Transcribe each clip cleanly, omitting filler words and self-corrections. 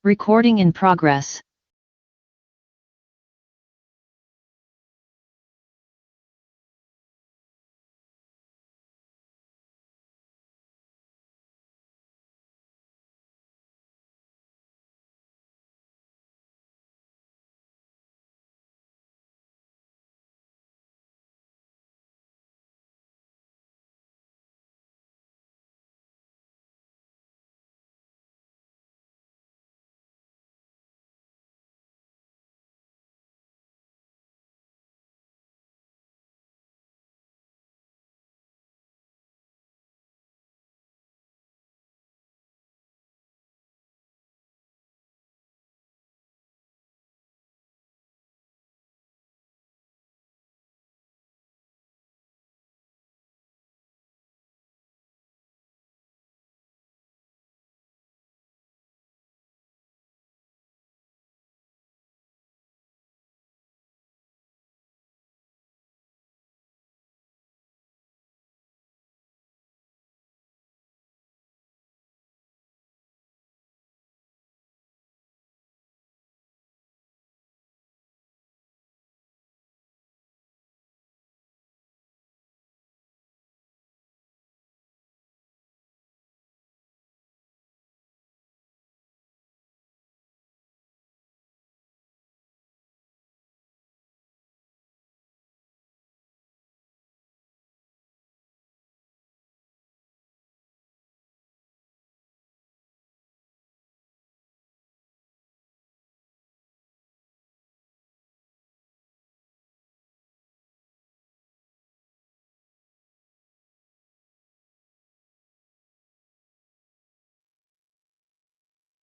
Recording in progress.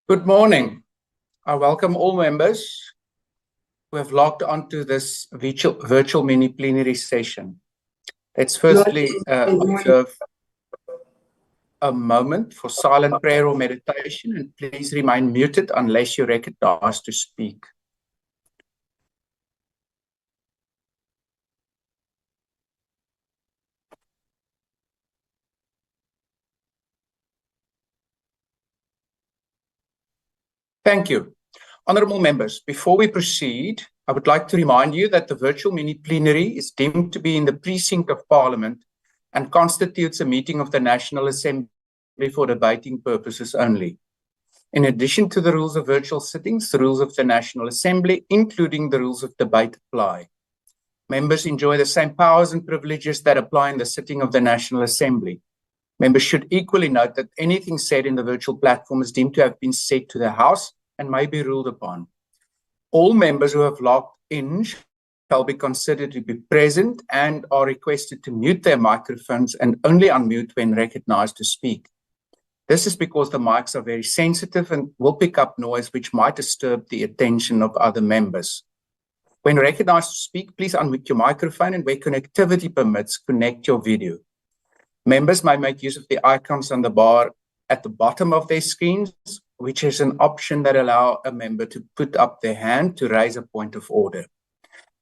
Good morning. I welcome all members who have logged onto this virtual mini-plenary session. Let's firstly observe a moment for silent prayer or meditation, and please remain muted unless you're recognized to speak. Thank you. Honourable members, before we proceed, I would like to remind you that the virtual mini-plenary is deemed to be in the precinct of Parliament and constitutes a meeting of the National Assembly for debating purposes only. In addition to the rules of virtual sittings, the rules of the National Assembly, including the rules of debate, apply. Members enjoy the same powers and privileges that apply in the sitting of the National Assembly. Members should equally note that anything said in the virtual platform is deemed to have been said to the House and may be ruled upon. All members who have logged in shall be considered to be present and are requested to mute their microphones and only unmute when recognized to speak. This is because the mics are very sensitive and will pick up noise which might disturb the attention of other members. When recognized to speak, please unmute your microphone and where connectivity permits, connect your video. Members may make use of the icons on the bar at the bottom of their screens, which is an option that allows a member to put up their hand to raise a point of order.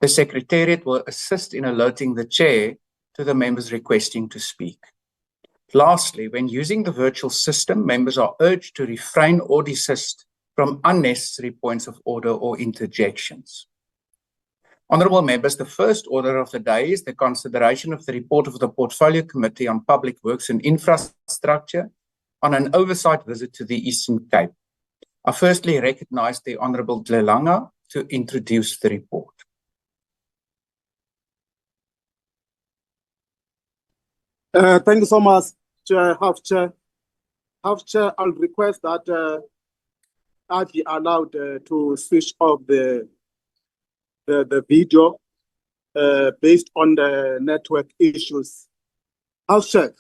The Secretariat will assist in alerting the Chair to the members requesting to speak. Lastly, when using the virtual system, members are urged to refrain or desist from unnecessary points of order or interjections. Honourable members, the first order of the day is the consideration of the report of the Portfolio Committee on Public Works and Infrastructure on an oversight visit to the Eastern Cape. I firstly recognise the Honourable Dlelanga to introduce the report. Thank you so much, Chair, Half Chair. Half Chair, I'll request that I be allowed to switch off the video based on the network issues. Half Chair,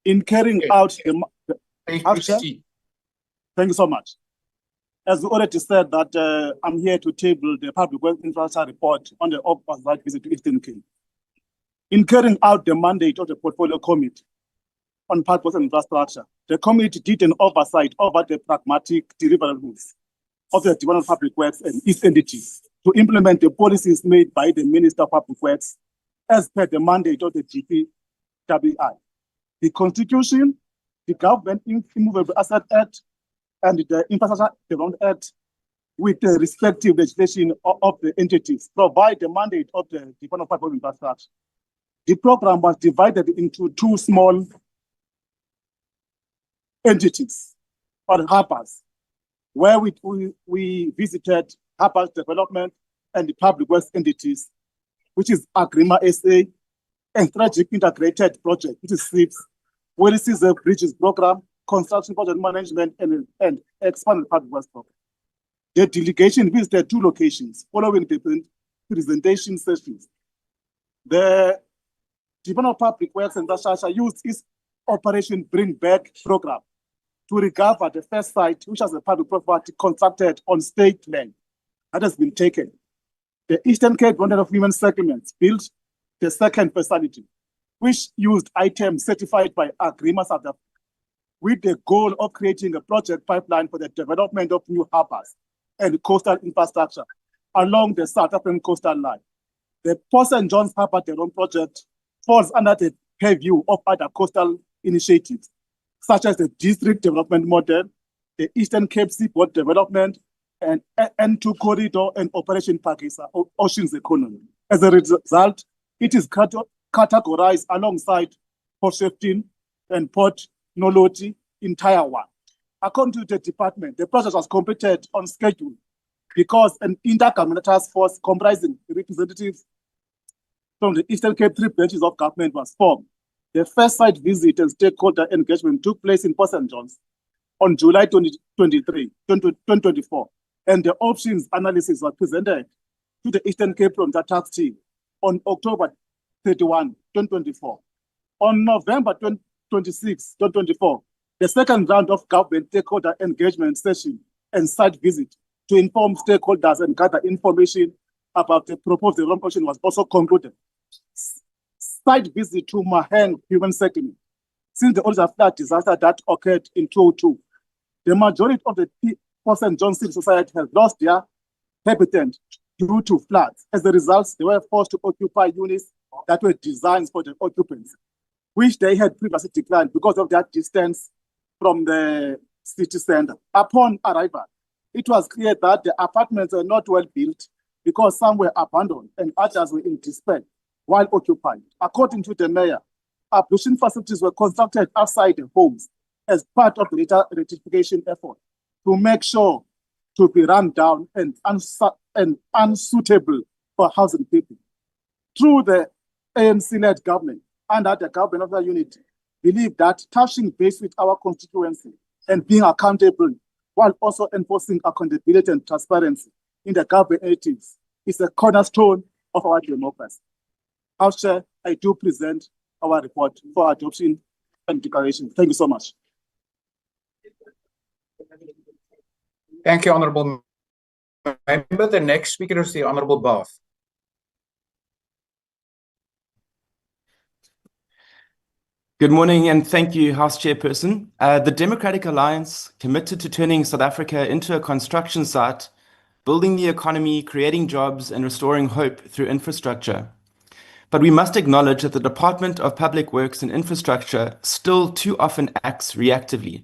in carrying out the Half Chair, thank you so much. As we already said that I'm here to table the Public Works Infrastructure report on the Oversight visit to Eastern Cape. In carrying out the mandate of the Portfolio Committee on Public Works and Infrastructure, the committee did an oversight over the pragmatic deliverables of the Department of Public Works and its entities to implement the policies made by the Minister of Public Works as per the mandate of the GCIS, the Constitution, the Government Immovable Asset Act, and the Infrastructure Development Act, with the respective legislation of the entities, provide the mandate of the Department of Public Infrastructure. The program was divided into two small entities, or harbors, where we visited harbors development and the public works entities, which is Agrima SA, and Strategic Integrated Project, which is SIPS, where this is a bridges program, construction project management, and expanded public works program. The delegation visited two locations following the presentation sessions. The Department of Public Works and Infrastructure used its Operation Bring Back program to recover the first site, which has a public property constructed on state land that has been taken. The Eastern Cape Boundary of Women's Settlements built the second facility, which used items certified by Agrima South Africa, with the goal of creating a project pipeline for the development of new harbors and coastal infrastructure along the South African coastal line. The Port St. John's Harbour Development Project falls under the purview of other coastal initiatives, such as the District Development Model, the Eastern Cape Seaport Development, and N2 Corridor and Operation Pakistan, Oceans Economy. As a result, it is categorized alongside Port Shepton and Port Noloti in Tier 1. According to the department, the project was completed on schedule because an intergovernmental task force comprising representatives from the Eastern Cape 3 branches of government was formed. The first site visit and stakeholder engagement took place in Port St. John's on July 2024, and the options analysis was presented to the Eastern Cape task team on October 31, 2024. On November 26, 2024, the second round of government stakeholder engagement session and site visit to inform stakeholders and gather information about the proposed development was also concluded. Site visit to Maheng Human Settlement. Since the Orisha flood disaster that occurred in 2002, the majority of the Port St. John Civil Society has lost their habitat due to floods. As a result, they were forced to occupy units that were designed for the occupants, which they had previously declined because of their distance from the city center. Upon arrival, it was clear that the apartments were not well built because some were abandoned and others were in despair while occupied. According to the mayor, ablution facilities were constructed outside the homes as part of the later rectification effort to make sure to be run down and unsuitable for housing people. Through the ANC-led government, under the government of the unity, believe that touching base with our constituency and being accountable while also enforcing accountability and transparency in the government entities is a cornerstone of our democracy. House Chair, I do present our report for adoption and declaration. Thank you so much. Thank you, Honourable Member. The next speaker is the Honourable Bath. Good morning and thank you, House Chairperson. The Democratic Alliance committed to turning South Africa into a construction site, building the economy, creating jobs and restoring hope through infrastructure. But we must acknowledge that the Department of Public Works and Infrastructure still too often acts reactively.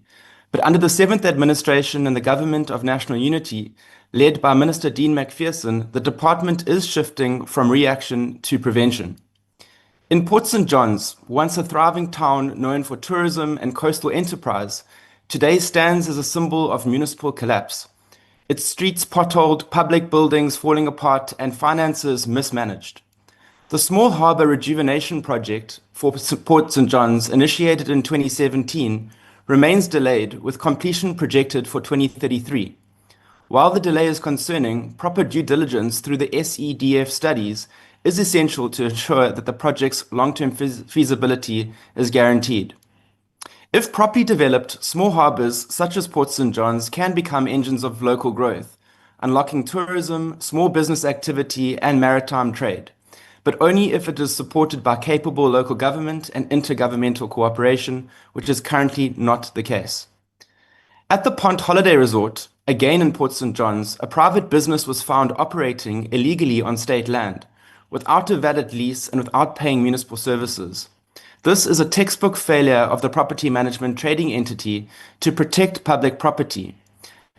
But under the 7th administration and the Government of National Unity, led by Minister Dean McPherson, the department is shifting from reaction to prevention. In Port St. John's, once a thriving town known for tourism and coastal enterprise, today stands as a symbol of municipal collapse. Its streets potholed, public buildings falling apart, and finances mismanaged. The Small Harbour Rejuvenation Project for Port St. John's, initiated in 2017, remains delayed, with completion projected for 2033. While the delay is concerning, proper due diligence through the SEDF studies is essential to ensure that the project's long-term feasibility is guaranteed. If properly developed, small harbours such as Port St. John's can become engines of local growth, unlocking tourism, small business activity and maritime trade, but only if it is supported by capable local government and intergovernmental cooperation, which is currently not the case. At the Pont Holiday Resort, again in Port St. John's, a private business was found operating illegally on state land, without a valid lease and without paying municipal services. This is a textbook failure of the property management trading entity to protect public property.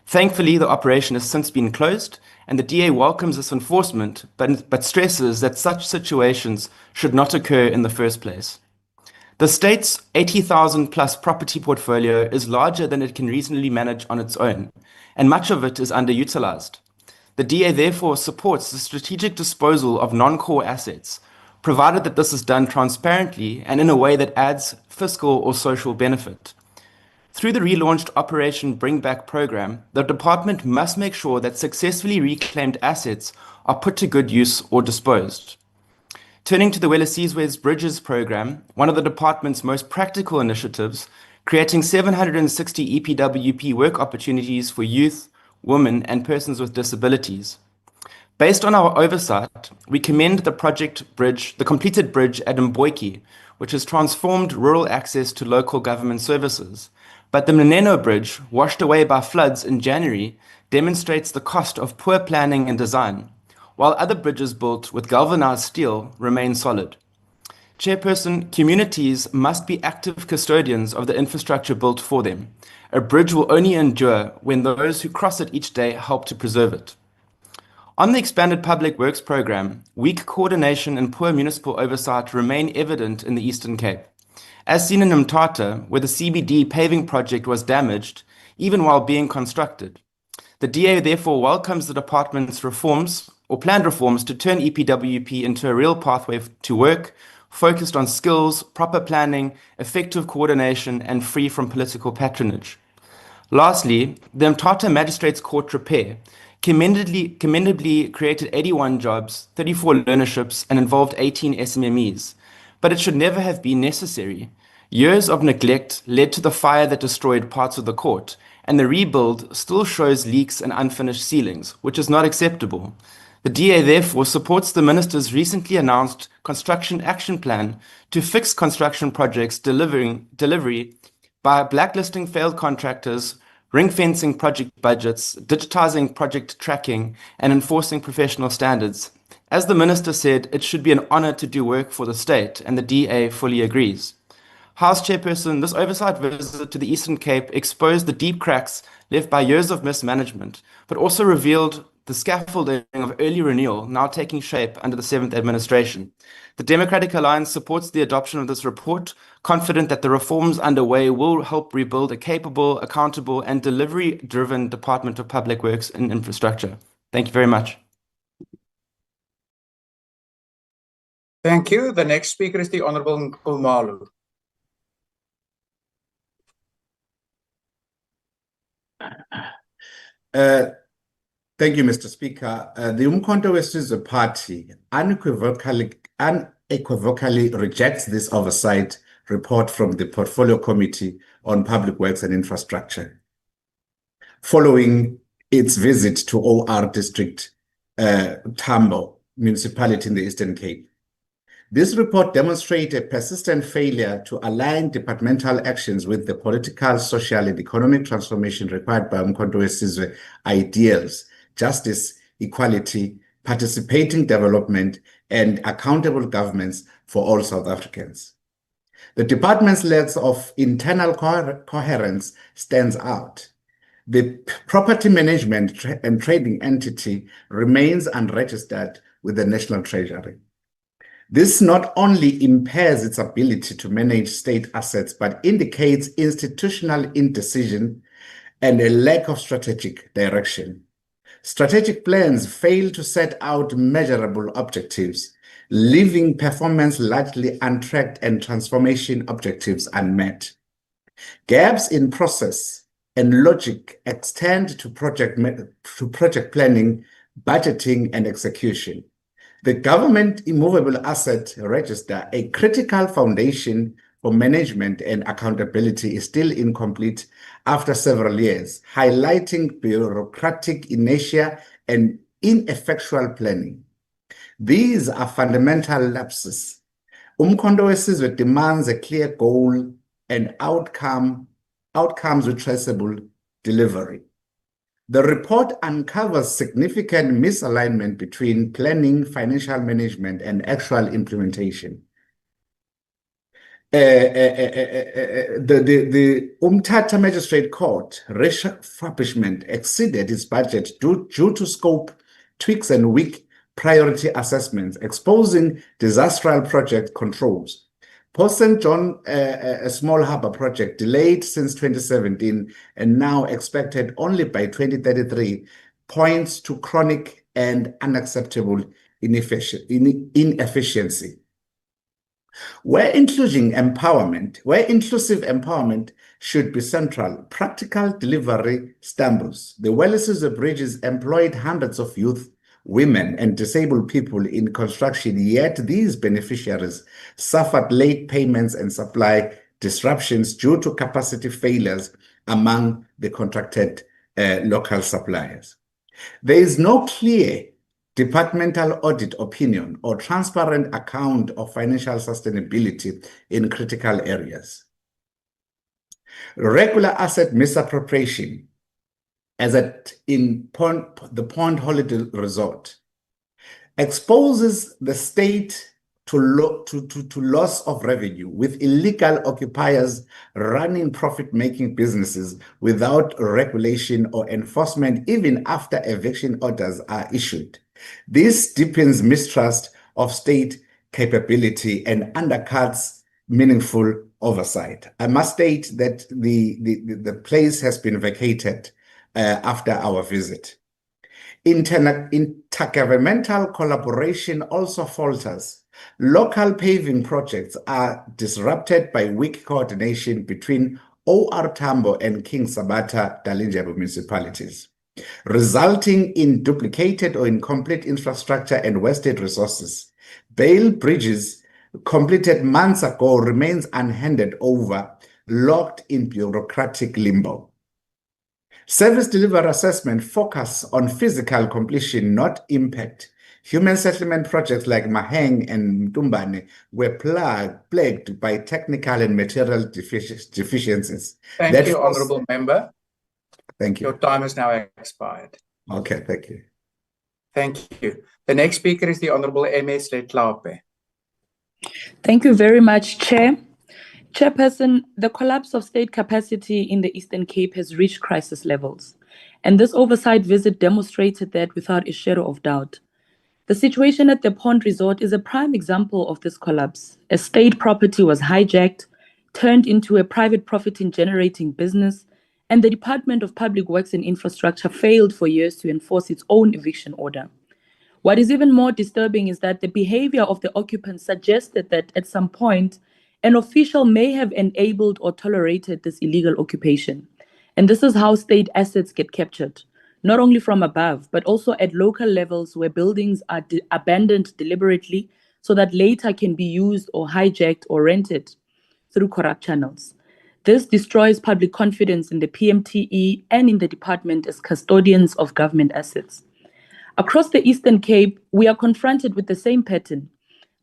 Thankfully, the operation has since been closed, and the DA welcomes this enforcement, but stresses that such situations should not occur in the first place. The state's 80,000 plus property portfolio is larger than it can reasonably manage on its own, and much of it is underutilized. The DA therefore supports the strategic disposal of non-core assets, provided that this is done transparently and in a way that adds fiscal or social benefit. Through the relaunched Operation Bring Back program, the department must make sure that successfully reclaimed assets are put to good use or disposed. Turning to the Welisizwe's Bridges program, one of the department's most practical initiatives, creating 760 EPWP work opportunities for youth, women, and persons with disabilities. Based on our oversight, we commend the completed bridge at Mboiki, which has transformed rural access to local government services. But the Mneno Bridge, washed away by floods in January, demonstrates the cost of poor planning and design, while other bridges built with galvanized steel remain solid. Chairperson, communities must be active custodians of the infrastructure built for them. A bridge will only endure when those who cross it each day help to preserve it. On the expanded public works program, weak coordination and poor municipal oversight remain evident in the Eastern Cape. As seen in Mthatha, where the CBD paving project was damaged, even while being constructed. The DA therefore welcomes the department's reforms or planned reforms to turn EPWP into a real pathway to work, focused on skills, proper planning, effective coordination, and free from political patronage. Lastly, the Mthatha Magistrates Court repair commendably created 81 jobs, 34 learnerships, and involved 18 SMMEs. But it should never have been necessary. Years of neglect led to the fire that destroyed parts of the court, and the rebuild still shows leaks and unfinished ceilings, which is not acceptable. The DA therefore supports the Minister's recently announced Construction Action Plan to fix construction projects delivery by blacklisting failed contractors, ring-fencing project budgets, digitizing project tracking, and enforcing professional standards. As the Minister said, it should be an honor to do work for the state, and the DA fully agrees. House Chairperson, this oversight visit to the Eastern Cape exposed the deep cracks left by years of mismanagement, but also revealed the scaffolding of early renewal now taking shape under the 7th administration. The Democratic Alliance supports the adoption of this report, confident that the reforms underway will help rebuild a capable, accountable, and delivery-driven Department of Public Works and Infrastructure. Thank you very much. Thank you. The next speaker is the Honourable Nkumalu. Thank you, Mr. Speaker. The Umkhonto Wesizwe Party unequivocally rejects this oversight report from the Portfolio Committee on Public Works and Infrastructure, following its visit to OR District, Tambo Municipality in the Eastern Cape. This report demonstrates a persistent failure to align departmental actions with the political, social, and economic transformation required by Umkhonto Wesizwe ideals, justice, equality, participating development, and accountable governments for all South Africans. The department's lack of internal coherence stands out. The property management and trading entity remains unregistered with the National Treasury. This not only impairs its ability to manage state assets, but indicates institutional indecision and a lack of strategic direction. Strategic plans fail to set out measurable objectives, leaving performance largely untracked and transformation objectives unmet. Gaps in process and logic extend to project planning, budgeting, and execution. The Government Immovable Asset Register, a critical foundation for management and accountability, is still incomplete after several years, highlighting bureaucratic inertia and ineffectual planning. These are fundamental lapses. Umkhonto Wesizwe demands a clear goal and outcomes with traceable delivery. The report uncovers significant misalignment between planning, financial management, and actual implementation. the Umtata Magistrate Court refurbishment exceeded its budget due to scope tweaks and weak priority assessments, exposing disastrous project controls. Port St. John, a small harbour project delayed since 2017 and now expected only by 2033, points to chronic and unacceptable inefficiency. Where inclusive empowerment should be central, practical delivery stumbles. The Wellesley Bridges employed hundreds of youth, women, and disabled people in construction, yet these beneficiaries suffered late payments and supply disruptions due to capacity failures among the contracted local suppliers. There is no clear departmental audit opinion or transparent account of financial sustainability in critical areas. Regular asset misappropriation, as in the Pond Holiday Resort, exposes the state to loss of revenue, with illegal occupiers running profit-making businesses without regulation or enforcement even after eviction orders are issued. This deepens mistrust of state capability and undercuts meaningful oversight. I must state that the place has been vacated after our visit. Intergovernmental collaboration also falters. Local paving projects are disrupted by weak coordination between OR Tambo and King Sabata Dalindyebo municipalities, resulting in duplicated or incomplete infrastructure and wasted resources. Bail Bridges, completed months ago, remains unhanded over, locked in bureaucratic limbo. Service delivery assessment focus on physical completion, not impact. Human settlement projects like Maheng and Mtumbane were plagued by technical and material deficiencies. Thank you, Honourable Member. Thank you. Your time has now expired. Okay, thank you. Thank you. The next speaker is the Honourable MS Letlape. Thank you very much, Chair. Chairperson, the collapse of state capacity in the Eastern Cape has reached crisis levels, and this oversight visit demonstrated that without a shadow of doubt. The situation at the Pond Resort is a prime example of this collapse. A state property was hijacked, turned into a private profit-generating business, and the Department of Public Works and Infrastructure failed for years to enforce its own eviction order. What is even more disturbing is that the behavior of the occupants suggested that at some point, an official may have enabled or tolerated this illegal occupation. And this is how state assets get captured, not only from above, but also at local levels where buildings are abandoned deliberately so that later can be used or hijacked or rented through corrupt channels. This destroys public confidence in the PMTE and in the department as custodians of government assets. Across the Eastern Cape, we are confronted with the same pattern: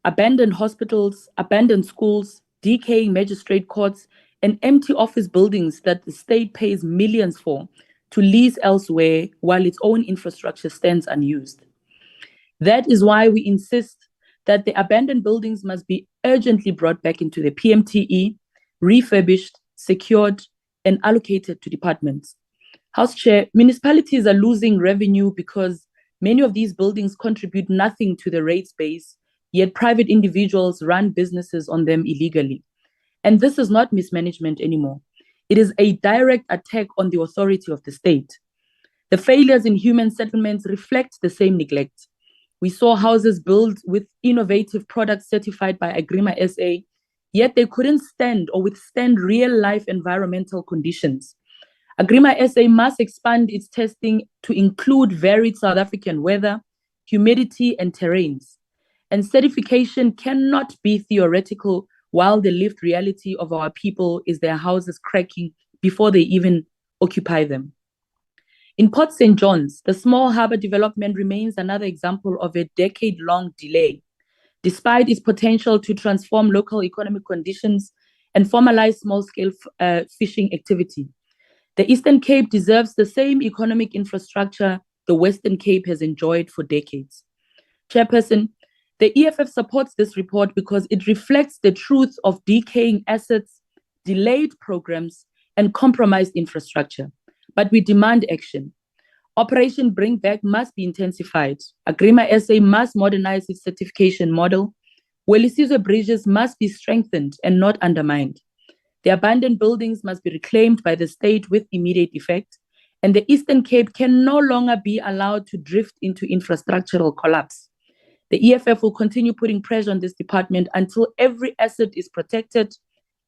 abandoned hospitals, abandoned schools, decaying magistrate courts, and empty office buildings that the state pays millions for to lease elsewhere while its own infrastructure stands unused. That is why we insist that the abandoned buildings must be urgently brought back into the PMTE, refurbished, secured, and allocated to departments. House Chair, municipalities are losing revenue because many of these buildings contribute nothing to the rates base, yet private individuals run businesses on them illegally. And this is not mismanagement anymore. It is a direct attack on the authority of the state. The failures in human settlements reflect the same neglect. We saw houses built with innovative products certified by Agrima SA, yet they couldn't stand or withstand real-life environmental conditions. Agrima SA must expand its testing to include varied South African weather, humidity, and terrains. And certification cannot be theoretical while the lived reality of our people is their houses cracking before they even occupy them. In Port St. John's, the small harbour development remains another example of a decade-long delay, despite its potential to transform local economic conditions and formalize small-scale fishing activity. The Eastern Cape deserves the same economic infrastructure the Western Cape has enjoyed for decades. Chairperson, The EFF supports this report because it reflects the truth of decaying assets, delayed programs, and compromised infrastructure. But we demand action. Operation Bring Back must be intensified. Agrima SA must modernize its certification model. Welisizwe bridges must be strengthened and not undermined. The abandoned buildings must be reclaimed by the state with immediate effect. And the Eastern Cape can no longer be allowed to drift into infrastructural collapse. The EFF will continue putting pressure on this department until every asset is protected,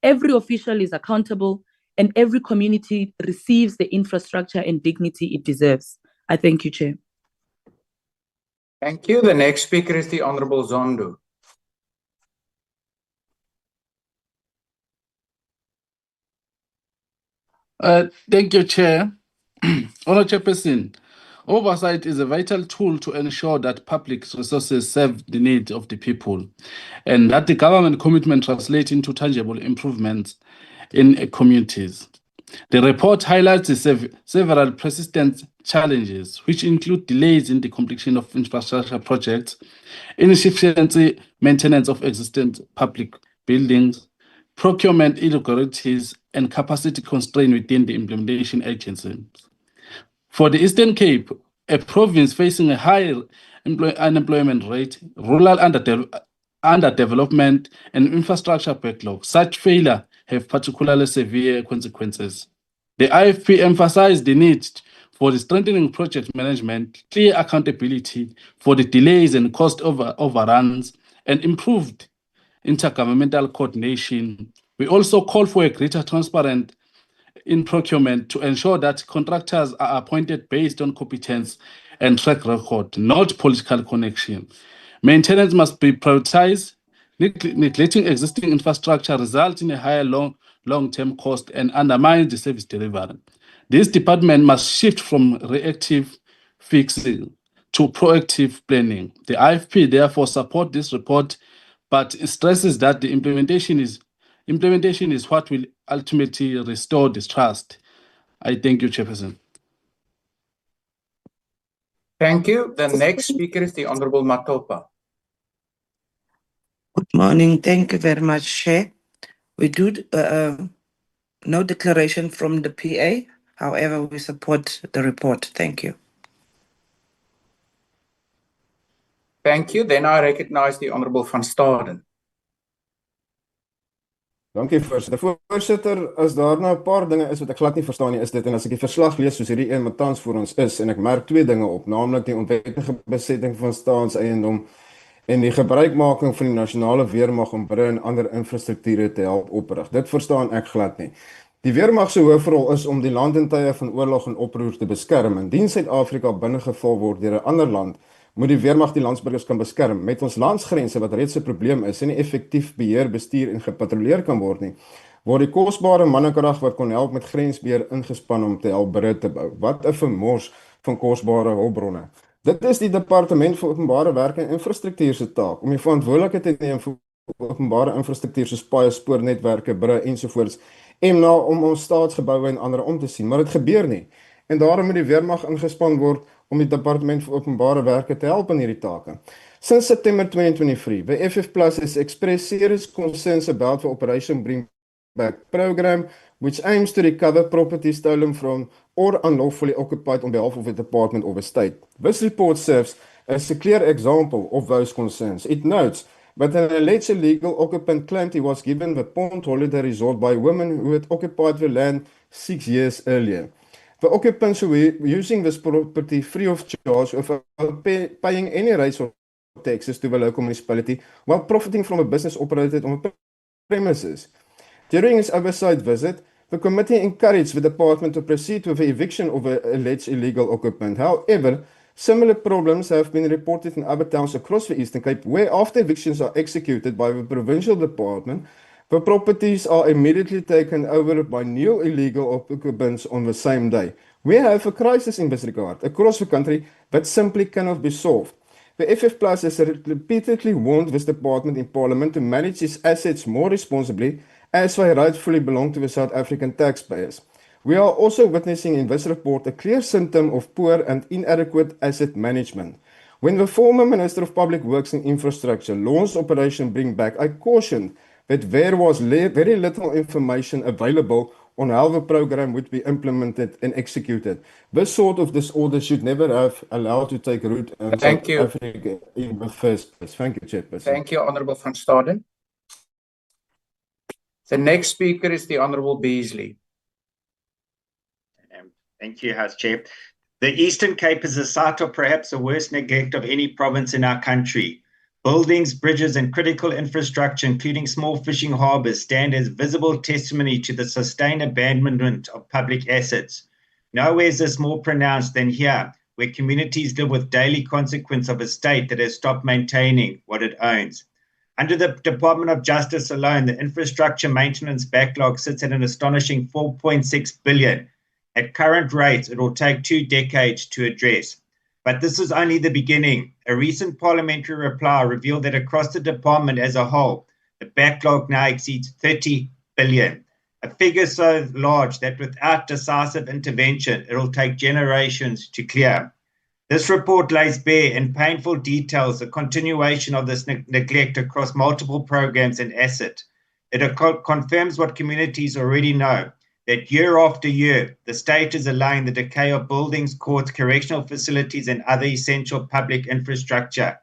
every official is accountable, and every community receives the infrastructure and dignity it deserves. I thank you, Chair. Thank you. The next speaker is the Honorable Zondo. Thank you, Chair. Honourable Chairperson, oversight is a vital tool to ensure that public resources serve the needs of the people and that the government commitment translates into tangible improvements in communities. The report highlights the several persistent challenges, which include delays in the completion of infrastructure projects, inefficient maintenance of existing public buildings, procurement irregularities, and capacity constraint within the implementation agencies. For the Eastern Cape, a province facing a high unemployment rate, rural underdevelopment, and infrastructure backlog, such failure have particularly severe consequences. The IFP emphasized the need for the strengthening project management, clear accountability for the delays and cost overruns, and improved intergovernmental coordination. We also call for a greater transparency in procurement to ensure that contractors are appointed based on competence and track record, not political connection. Maintenance must be prioritized. Neglecting existing infrastructure results in a higher long-term cost and undermines the service delivery. This department must shift from reactive fixing to proactive planning. The IFP therefore supports this report, but stresses that the implementation is what will ultimately restore this trust. I thank you, Chairperson. Thank you. The next speaker is the Honorable Matopa. Good morning. Thank you very much, Chair. We do no declaration from the PA. However, we support the report. Thank you. Thank you. Then I recognize the Honorable Van Staden. Dankie voorsitter. Voorsitter, as daar nou 'n paar dinge is wat ek glad nie verstaan nie, is dit en as ek die verslag lees soos hierdie een wat tans voor ons is en ek merk twee dinge op, naamlik die onwettige besetting van staatseiendom en die gebruikmaking van die nasionale weermag om brûe en ander infrastrukture te help oprig. Dit verstaan ek glad nie. Die weermag se hoofrol is om die land in tye van oorlog en oproer te beskerm. Indien Suid-Afrika binnegeval word deur 'n ander land, moet die weermag die landsburgers kan beskerm. Met ons landsgrense wat reeds 'n probleem is en nie effektief beheer, bestuur en gepatrolleer kan word nie, word die kosbare mannekrag wat kon help met grensbeheer ingespan om te help brûe te bou. Wat 'n vermors van kosbare hulpbronne. Dit is die Departement vir Openbare Werke en Infrastruktuur se taak om die verantwoordelikheid te neem vir openbare infrastruktuur soos paaie, spoornetwerke, brûe ensovoorts en om ons staatsgeboue en ander om te sien, maar dit gebeur nie. En daarom moet die weermag ingespan word om die Departement vir Openbare Werke te help in hierdie take. Since September 2023, the FF+ has expressed serious concerns about the Operation Bring Back program, which aims to recover property stolen from or unlawfully occupied on behalf of the Department of State. This report serves as a clear example of those concerns. It notes that an alleged illegal occupant claimed he was given the Pond Holiday Resort by women who had occupied the land 6 years earlier. The occupants who were using this property free of charge without paying any rates or taxes to the local municipality while profiting from a business operated on the premises. During his oversight visit, the committee encouraged the department to proceed with the eviction of an alleged illegal occupant. However, similar problems have been reported in other towns across the Eastern Cape where after evictions are executed by the provincial department, the properties are immediately taken over by new illegal occupants on the same day. We have a crisis in this regard across the country that simply cannot be solved. The FF+ has repeatedly warned this department in Parliament to manage its assets more responsibly as they rightfully belong to the South African taxpayers. We are also witnessing in this report a clear symptom of poor and inadequate asset management. When the former Minister of Public Works and Infrastructure launched Operation Bring Back, I cautioned that there was very little information available on how the program would be implemented and executed. This sort of disorder should never have allowed to take root in Thank South you. Africa in the first place. Thank you, Chairperson. Thank you, Honourable van Staden. The next speaker is the Honourable Beasley. Thank you, House Chair. The Eastern Cape is a site of perhaps the worst neglect of any province in our country. Buildings, bridges, and critical infrastructure, including small fishing harbours, stand as visible testimony to the sustained abandonment of public assets. Nowhere is this more pronounced than here, where communities live with daily consequence of a state that has stopped maintaining what it owns. Under the Department of Justice alone, the infrastructure maintenance backlog sits at an astonishing 4.6 billion. At current rates, it will take 2 decades to address. But this is only the beginning. A recent parliamentary reply revealed that across the department as a whole, the backlog now exceeds 30 billion, a figure so large that without decisive intervention, it will take generations to clear. This report lays bare in painful details the continuation of this neglect across multiple programs and assets. It confirms what communities already know, that year after year, the state is allowing the decay of buildings, courts, correctional facilities, and other essential public infrastructure.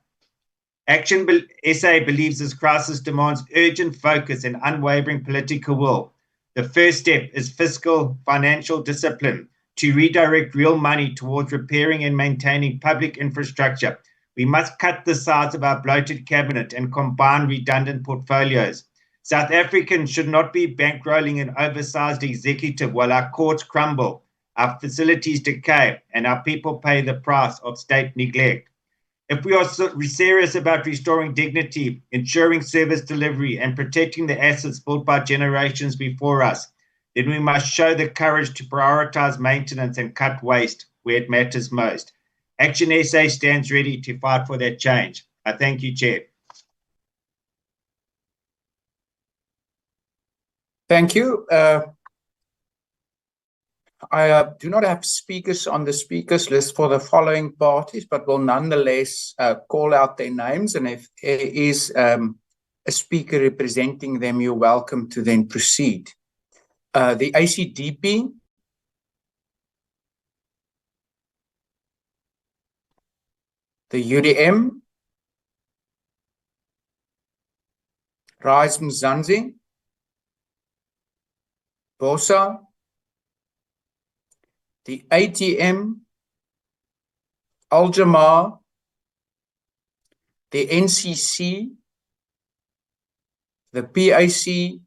Action SA believes this crisis demands urgent focus and unwavering political will. The first step is fiscal financial discipline to redirect real money towards repairing and maintaining public infrastructure. We must cut the size of our bloated cabinet and combine redundant portfolios. South Africans should not be bankrolling an oversized executive while our courts crumble, our facilities decay, and our people pay the price of state neglect. If we are serious about restoring dignity, ensuring service delivery, and protecting the assets built by generations before us, then we must show the courage to prioritize maintenance and cut waste where it matters most. Action SA stands ready to fight for that change. I thank you, Chair. Thank you. I do not have speakers on the speakers list for the following parties, but will nonetheless call out their names. And if there is a speaker representing them, you're welcome to then proceed. The ACDP, the UDM, Rise Mzansi, BOSA, the ATM, Al-Jamar, the NCC, the PAC,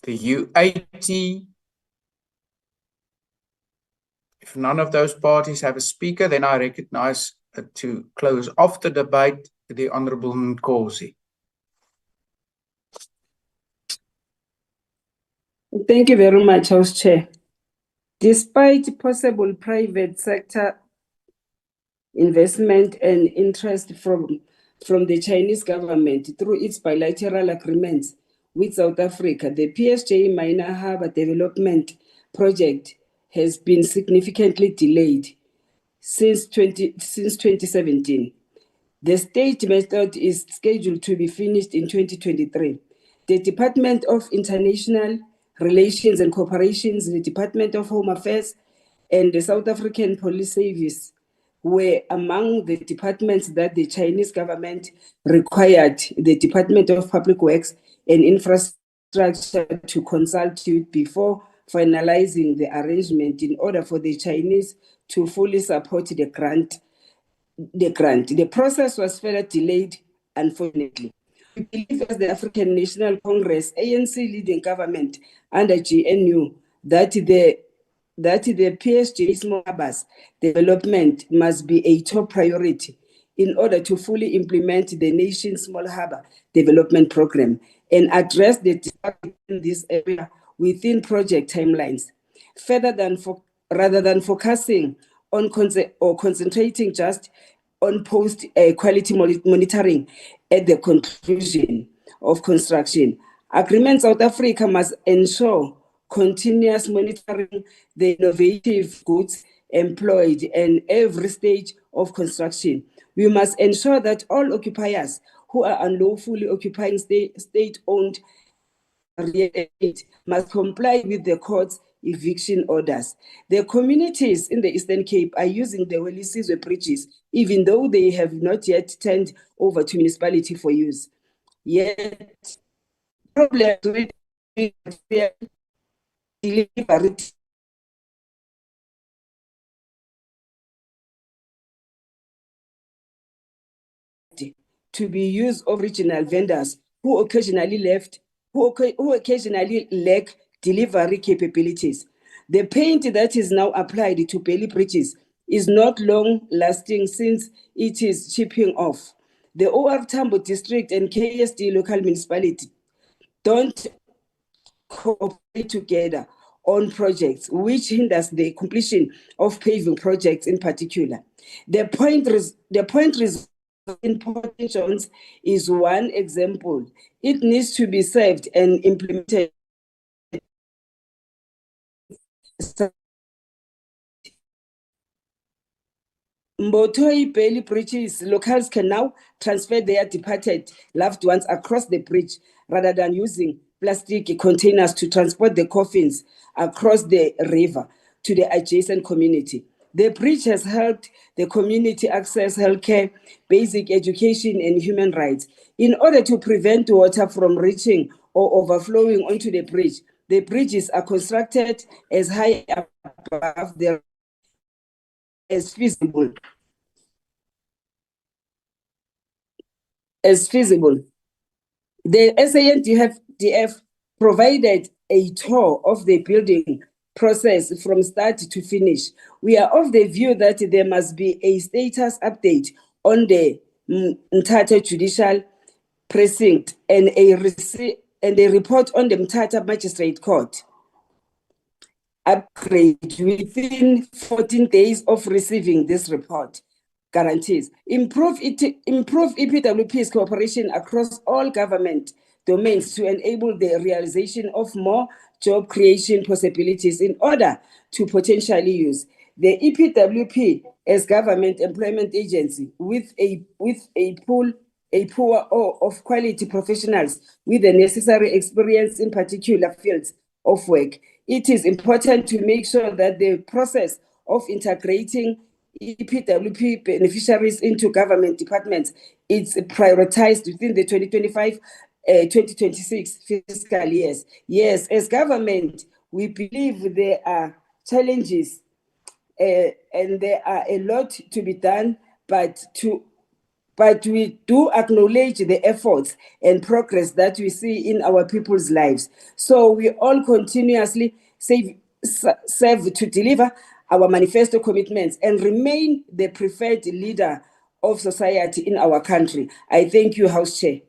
the UAT. If none of those parties have a speaker, then I recognize to close off the debate the Honourable Nkosi. Thank you very much, House Chair. Despite possible private sector investment and interest from the Chinese government through its bilateral agreements with South Africa, the PSG Minor Harbour Development Project has been significantly delayed since 2017. The stage method is scheduled to be finished in 2023. The Department of International Relations and Cooperation, the Department of Home Affairs, and the South African Police Service were among the departments that the Chinese government required the Department of Public Works and Infrastructure to consult with before finalizing the arrangement in order for the Chinese to fully support the grant. The process was further delayed, unfortunately. We believe as the African National Congress, ANC leading government under GNU, that the PSG small harbors development must be a top priority in order to fully implement the nation's small harbor development program and address the disparities in this area within project timelines. Rather than focusing on concentrating just on post-quality monitoring at the conclusion of construction. Agreement South Africa must ensure continuous monitoring the innovative goods employed and every stage of construction. We must ensure that all occupiers who are unlawfully occupying state-owned real estate must comply with the court's eviction orders. The communities in the Eastern Cape are using the Welisizwe bridges, even though they have not yet turned over to municipality for use. Yet, problems with delivery to be used of regional vendors who occasionally lack delivery capabilities. The paint that is now applied to Bailey bridges is not long lasting since it is chipping off. The OR Tambo district and KSD local municipality don't cooperate together on projects, which hinders the completion of paving projects in particular. The point in Port is one example. It needs to be saved and implemented. Mbotoi Bailey bridges, locals can now transfer their departed loved ones across the bridge rather than using plastic containers to transport the coffins across the river to the adjacent community. The bridge has helped the community access healthcare, basic education, and human rights. In order to prevent water from reaching or overflowing onto the bridges are constructed as high above the as feasible. The SANDF provided a tour of the building process from start to finish. We are of the view that there must be a status update on the Mthatha Judicial Precinct and a report on the Mthatha Magistrate Court. Upgrade within 14 days of receiving this report. Guarantees. Improve EPWP's cooperation across all government domains to enable the realization of more job creation possibilities in order to potentially use the EPWP as government employment agency with a pool of quality professionals with the necessary experience in particular fields of work. It is important to make sure that the process of integrating EPWP beneficiaries into government departments is prioritized within the 2025-2026 fiscal years. Yes, as government, we believe there are challenges and there are a lot to be done, but we do acknowledge the efforts and progress that we see in our people's lives. So we all continuously serve to deliver our manifesto commitments and remain the preferred leader of society in our country. I thank you, House Chair.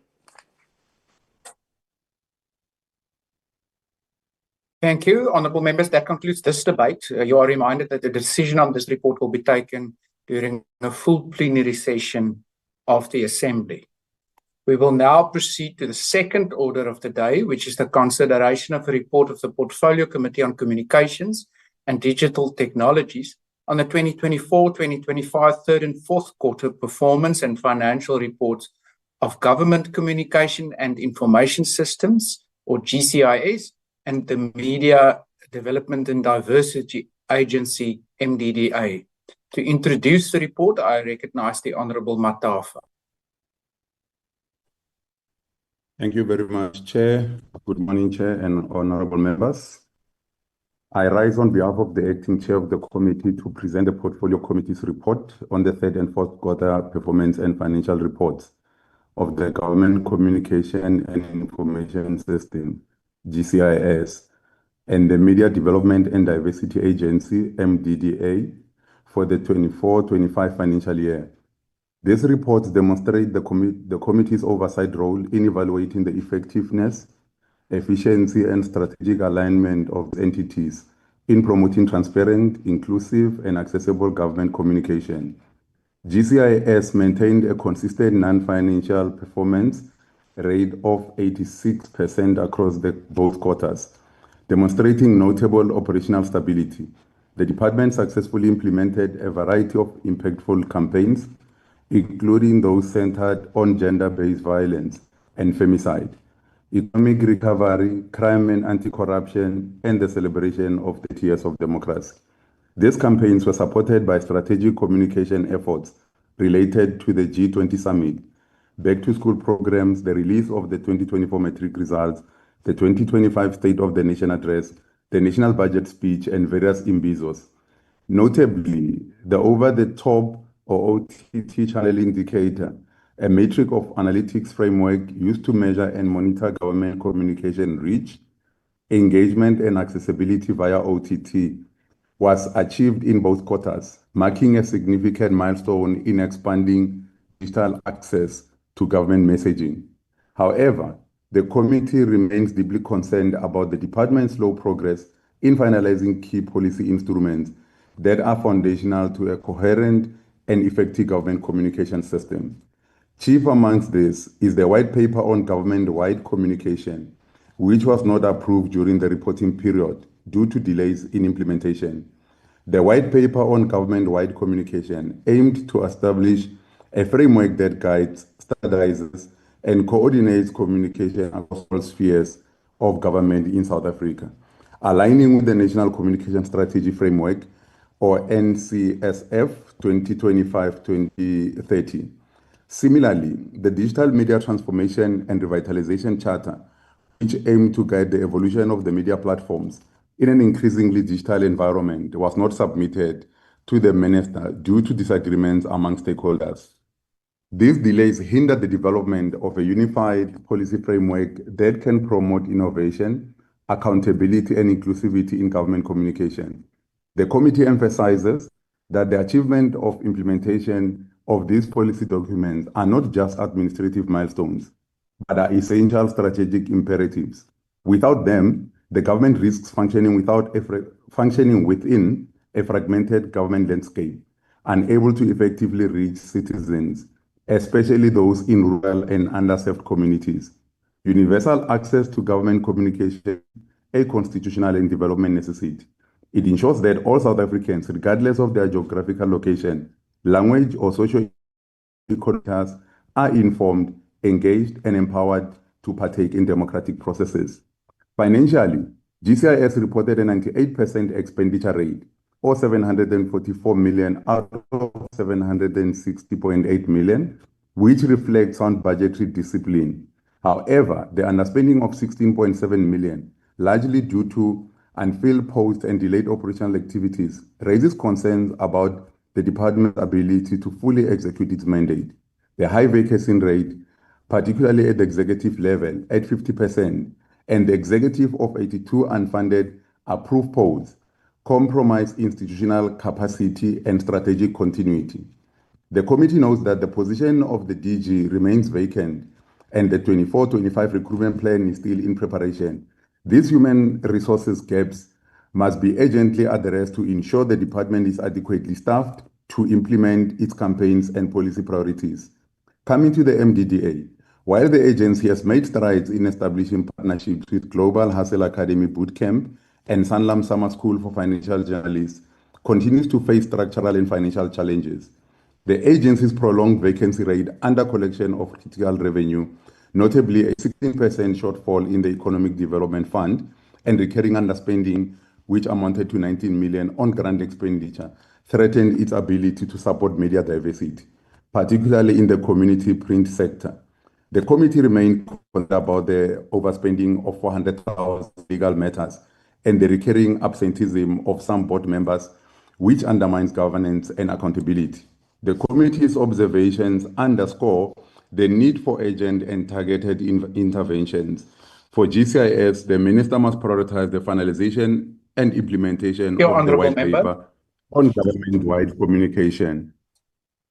Thank you, honourable members. That concludes this debate. You are reminded that the decision on this report will be taken during a full plenary session of the Assembly. We will now proceed to the second order of the day, which is the consideration of a report of the Portfolio Committee on Communications and Digital Technologies on the 2024-2025 third and fourth quarter performance and financial reports of Government Communication and Information Systems, or GCIS, and the Media Development and Diversity Agency, MDDA. To introduce the report, I recognize the Honourable Matafa. Thank you very much, Chair. Good morning, Chair and honourable members. I rise on behalf of the Acting Chair of the Committee to present the Portfolio Committee's report on the third and fourth quarter performance and financial reports of the Government Communication and Information System, GCIS, and the Media Development and Diversity Agency, MDDA, for the 24-25 financial year. These reports demonstrate the committee's oversight role in evaluating the effectiveness, efficiency, and strategic alignment of entities in promoting transparent, inclusive, and accessible government communication. GCIS maintained a consistent non-financial performance rate of 86% across both quarters, demonstrating notable operational stability. The department successfully implemented a variety of impactful campaigns, including those centered on gender-based violence and femicide, economic recovery, crime and anti-corruption, and the celebration of 30 years of democracy. These campaigns were supported by strategic communication efforts related to the G20 summit, back-to-school programs, the release of the 2024 matric results, the 2025 State of the Nation address, the national budget speech, and various imbizos. Notably, the over-the-top or OTT channel indicator, a metric of analytics framework used to measure and monitor government communication reach, engagement, and accessibility via OTT, was achieved in both quarters, marking a significant milestone in expanding digital access to government messaging. However, the committee remains deeply concerned about the department's slow progress in finalizing key policy instruments that are foundational to a coherent and effective government communication system. Chief amongst this is the white paper on government-wide communication, which was not approved during the reporting period due to delays in implementation. The white paper on government-wide communication aimed to establish a framework that guides, standardizes, and coordinates communication across all spheres of government in South Africa, aligning with the National Communication Strategy Framework, or NCSF 2025-2030. Similarly, the Digital Media Transformation and Revitalization Charter, which aimed to guide the evolution of the media platforms in an increasingly digital environment, was not submitted to the minister due to disagreements among stakeholders. These delays hinder the development of a unified policy framework that can promote innovation, accountability, and inclusivity in government communication. The committee emphasizes that the achievement of implementation of these policy documents are not just administrative milestones, but are essential strategic imperatives. Without them, the government risks functioning within a fragmented government landscape, unable to effectively reach citizens, especially those in rural and underserved communities. Universal access to government communication, a constitutional and development necessity. It ensures that all South Africans, regardless of their geographical location, language, or socio-economic status, are informed, engaged, and empowered to partake in democratic processes. Financially, GCIS reported a 98% expenditure rate, or 744 million out of 760.8 million, which reflects on budgetary discipline. However, the underspending of 16.7 million, largely due to unfilled posts and delayed operational activities, raises concerns about the department's ability to fully execute its mandate. The high vacancy rate, particularly at the executive level at 50%, and the executive of 82 unfunded approved posts, compromise institutional capacity and strategic continuity. The committee notes that the position of the DG remains vacant and the 24-25 recruitment plan is still in preparation. These human resources gaps must be urgently addressed to ensure the department is adequately staffed to implement its campaigns and policy priorities. Coming to the MDDA, while the agency has made strides in establishing partnerships with Global Hustle Academy Bootcamp and Sanlam Summer School for Financial Journalists, continues to face structural and financial challenges. The agency's prolonged vacancy rate under collection of critical revenue, notably a 16% shortfall in the Economic Development Fund and recurring underspending, which amounted to 19 million on grant expenditure, threatened its ability to support media diversity, particularly in the community print sector. The committee remained concerned about the overspending of 400,000 legal matters and the recurring absenteeism of some board members, which undermines governance and accountability. The committee's observations underscore the need for urgent and targeted interventions. For GCIS, the minister must prioritize the finalization and implementation of the white paper on government-wide communication.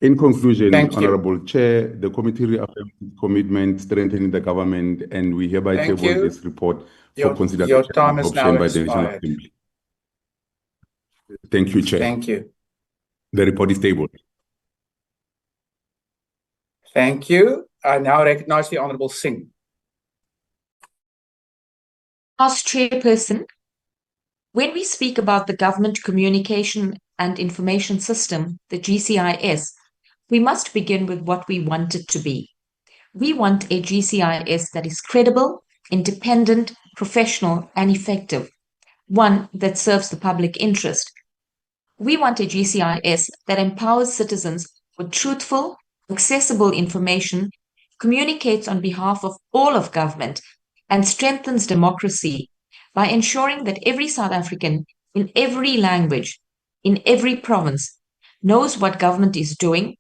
In conclusion, Honorable Chair, the committee reaffirms its commitment strengthening the government, and we hereby table this report for consideration and adoption by the National Assembly. Thank you, Chair. Thank you. The report is tabled. Thank you. I now recognize the Honorable Singh. House Chairperson, When we speak about the Government Communication and Information System, the GCIS, we must begin with what we want it to be. We want a GCIS that is credible, independent, professional, and effective, one that serves the public interest. We want a GCIS that empowers citizens with truthful, accessible information, communicates on behalf of all of government, and strengthens democracy by ensuring that every South African in every language, in every province, knows what government is doing,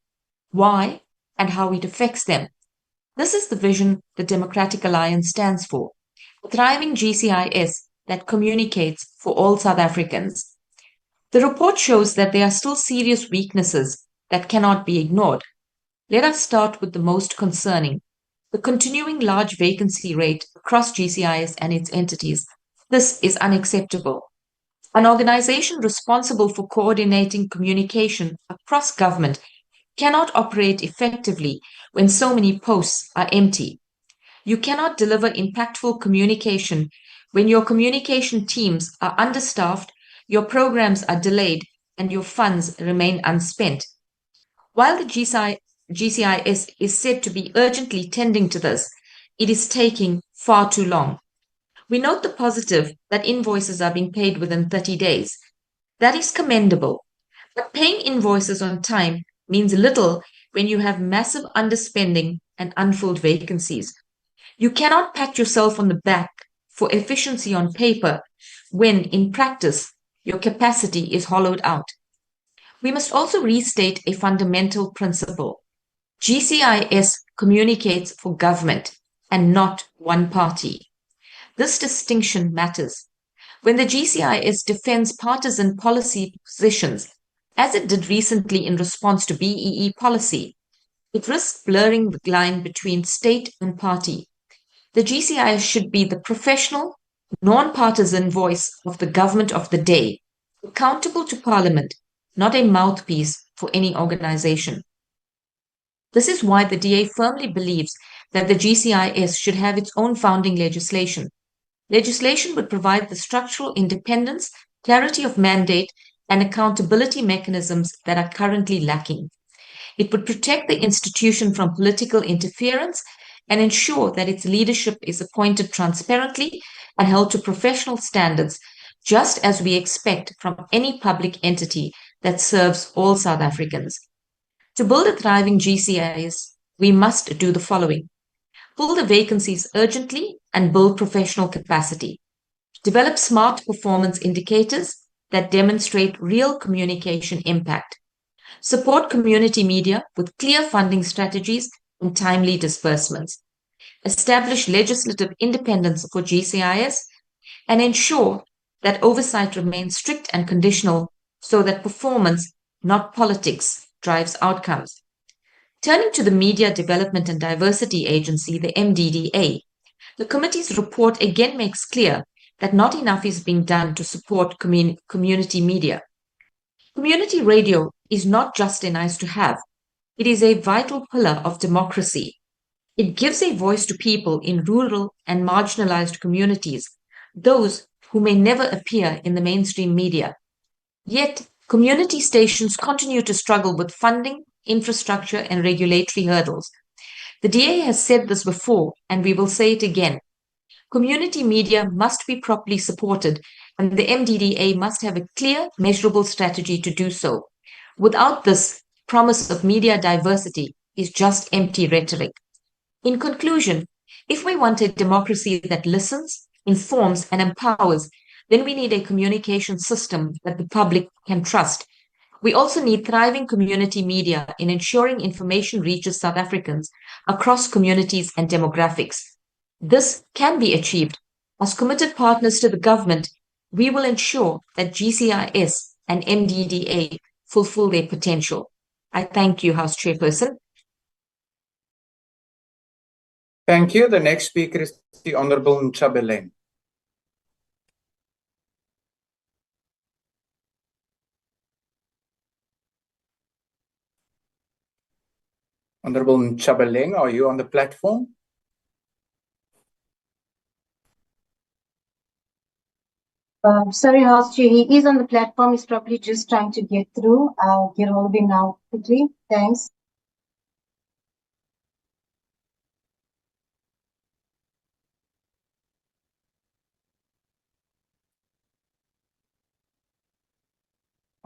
why, and how it affects them. This is the vision the Democratic Alliance stands for, a thriving GCIS that communicates for all South Africans. The report shows that there are still serious weaknesses that cannot be ignored. Let us start with the most concerning, the continuing large vacancy rate across GCIS and its entities. This is unacceptable. An organization responsible for coordinating communication across government cannot operate effectively when so many posts are empty. You cannot deliver impactful communication when your communication teams are understaffed, your programs are delayed, and your funds remain unspent. While the GCIS is said to be urgently tending to this, it is taking far too long. We note the positive that invoices are being paid within 30 days. That is commendable. But paying invoices on time means little when you have massive underspending and unfilled vacancies. You cannot pat yourself on the back for efficiency on paper when, in practice, your capacity is hollowed out. We must also restate a fundamental principle. GCIS communicates for government and not one party. This distinction matters. When the GCIS defends partisan policy positions, as it did recently in response to BEE policy, it risks blurring the line between state and party. The GCIS should be the professional, non-partisan voice of the government of the day, accountable to Parliament, not a mouthpiece for any organization. This is why the DA firmly believes that the GCIS should have its own founding legislation. Legislation would provide the structural independence, clarity of mandate, and accountability mechanisms that are currently lacking. It would protect the institution from political interference and ensure that its leadership is appointed transparently and held to professional standards, just as we expect from any public entity that serves all South Africans. To build a thriving GCIS, we must do the following: fill the vacancies urgently and build professional capacity. Develop smart performance indicators that demonstrate real communication impact. Support community media with clear funding strategies and timely disbursements. Establish legislative independence for GCIS and ensure that oversight remains strict and conditional so that performance, not politics, drives outcomes. Turning to the Media Development and Diversity Agency, the MDDA, the committee's report again makes clear that not enough is being done to support community media. Community radio is not just a nice to have, it is a vital pillar of democracy. It gives a voice to people in rural and marginalized communities, those who may never appear in the mainstream media. Yet, community stations continue to struggle with funding, infrastructure, and regulatory hurdles. The DA has said this before, and we will say it again. Community media must be properly supported, and the MDDA must have a clear, measurable strategy to do so. Without this, promise of media diversity is just empty rhetoric. In conclusion, if we want a democracy that listens, informs, and empowers, then we need a communication system that the public can trust. We also need thriving community media in ensuring information reaches South Africans across communities and demographics. This can be achieved. As committed partners to the government, we will ensure that GCIS and MDDA fulfill their potential. I thank you, House Chairperson. Thank you. The next speaker is the Honourable Nchabeleng. Honourable Nchabeleng, are you on the platform? Sorry, House Chair, he is on the platform. He's probably just trying to get through. I'll get hold of him now quickly. Thanks.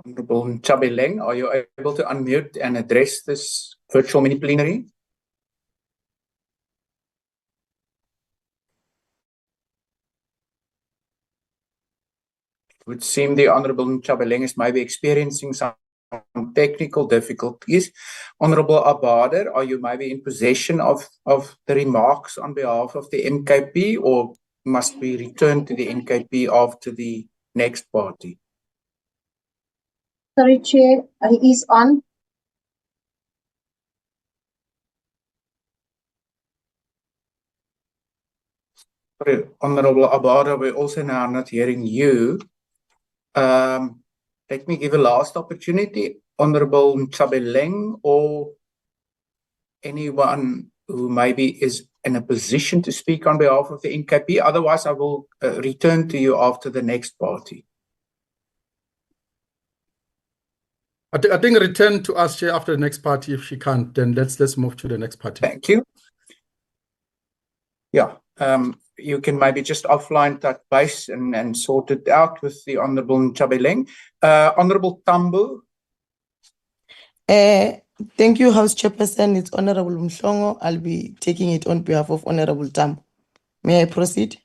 Honorable Nchabeleng, are you able to unmute and address this virtual mini plenary? It would seem the Honorable Nchabeleng is maybe experiencing some technical difficulties. Honorable Abader, are you maybe in possession of the remarks on behalf of the MKP, or must we return to the MKP after the next party? Sorry, Chair, he is on. Sorry, Honorable Abader, we're also now not hearing you. Let me give a last opportunity, Honorable Nchabeleng, or anyone who maybe is in a position to speak on behalf of the NKP. Otherwise, I will return to you after the next party. I think return to us, Chair, after the next party. If she can't, then let's move to the next party. Thank you. Yeah, you can maybe just offline touch base and sort it out with the Honorable Nchabeleng. Honorable Tambo. Thank you, House Chairperson. It's Honorable Mhlongo. I'll be taking it on behalf of Honorable Tambo. May I proceed?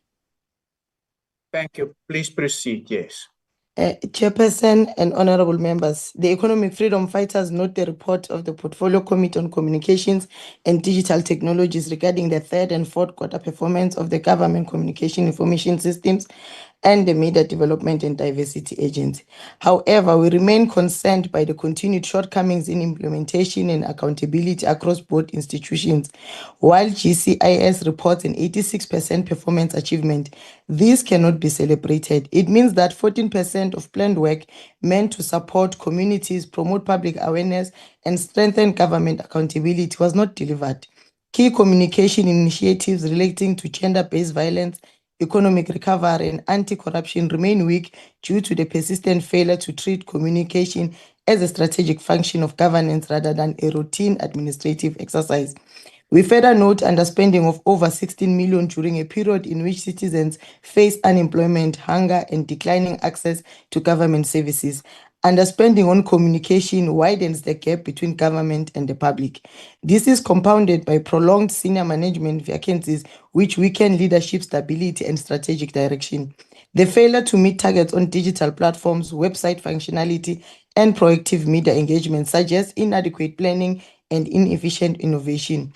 Thank you. Please proceed, yes. Chairperson and honorable members, the Economic Freedom Fighters note the report of the Portfolio Committee on Communications and Digital Technologies regarding the third and fourth quarter performance of the Government Communication Information Systems and the Media Development and Diversity Agency. However, we remain concerned by the continued shortcomings in implementation and accountability across both institutions. While GCIS reports an 86% performance achievement, this cannot be celebrated. It means that 14% of planned work meant to support communities, promote public awareness, and strengthen government accountability was not delivered. Key communication initiatives relating to gender-based violence, economic recovery, and anti-corruption remain weak due to the persistent failure to treat communication as a strategic function of governance rather than a routine administrative exercise. We further note underspending of over 16 million during a period in which citizens face unemployment, hunger, and declining access to government services. Underspending on communication widens the gap between government and the public. This is compounded by prolonged senior management vacancies, which weaken leadership stability and strategic direction. The failure to meet targets on digital platforms, website functionality, and proactive media engagement suggests inadequate planning and inefficient innovation.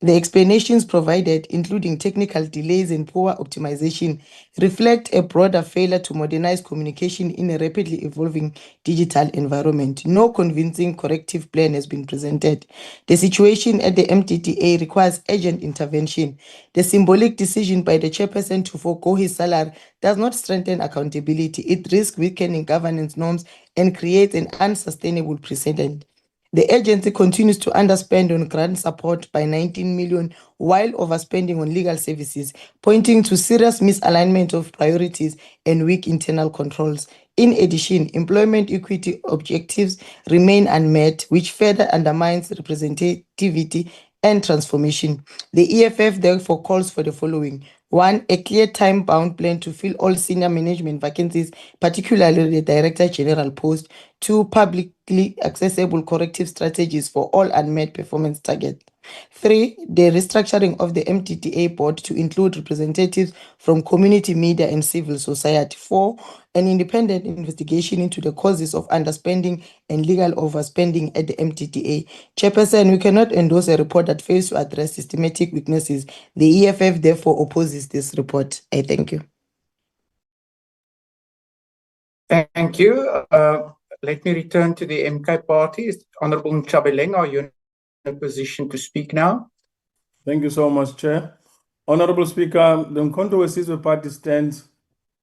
The explanations provided, including technical delays and poor optimization, reflect a broader failure to modernize communication in a rapidly evolving digital environment. No convincing corrective plan has been presented. The situation at the MDDA requires urgent intervention. The symbolic decision by the chairperson to forego his salary does not strengthen accountability. It risks weakening governance norms and creates an unsustainable precedent. The agency continues to underspend on grant support by 19 million while overspending on legal services, pointing to serious misalignment of priorities and weak internal controls. In addition, employment equity objectives remain unmet, which further undermines representativity and transformation. The EFF therefore calls for the following. 1, a clear time-bound plan to fill all senior management vacancies, particularly the Director General post. 2, publicly accessible corrective strategies for all unmet performance targets. 3, the restructuring of the MDDA board to include representatives from community, media, and civil society. 4, an independent investigation into the causes of underspending and legal overspending at the MDDA. Chairperson, we cannot endorse a report that fails to address systematic weaknesses. The EFF therefore opposes this report. I thank you. Thank you. Let me return to the MK party. Honorable Nchabeleng, are you in a position to speak now? Thank you so much, Chair. Honorable Speaker, the Umkhonto we Party stands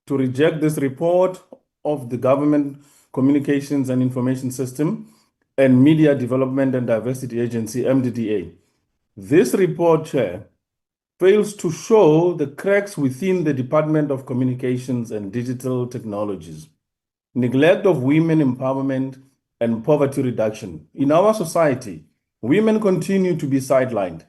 to reject this report of the Government Communications and Information System and Media Development and Diversity Agency, MDDA. This report, Chair, fails to show the cracks within the Department of Communications and Digital Technologies, neglect of women empowerment, and poverty reduction. In our society, women continue to be sidelined,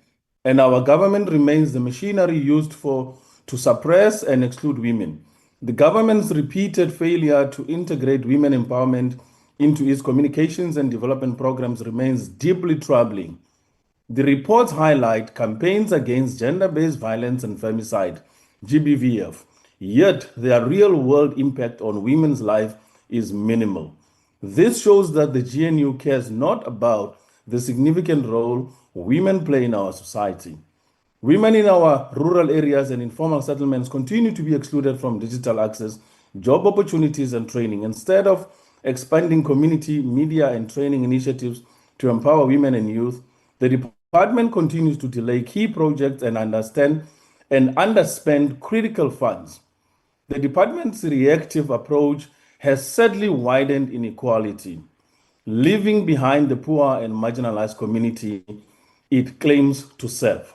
and our government remains the machinery used to suppress and exclude women. The government's repeated failure to integrate women empowerment into its communications and development programs remains deeply troubling. The reports highlight campaigns against gender-based violence and femicide, GBVF, yet their real-world impact on women's life is minimal. This shows that the GNU cares not about the significant role women play in our society. Women in our rural areas and informal settlements continue to be excluded from digital access, job opportunities, and training. Instead of expanding community, media, and training initiatives to empower women and youth, the department continues to delay key projects and underspend critical funds. The department's reactive approach has sadly widened inequality, leaving behind the poor and marginalized community it claims to serve.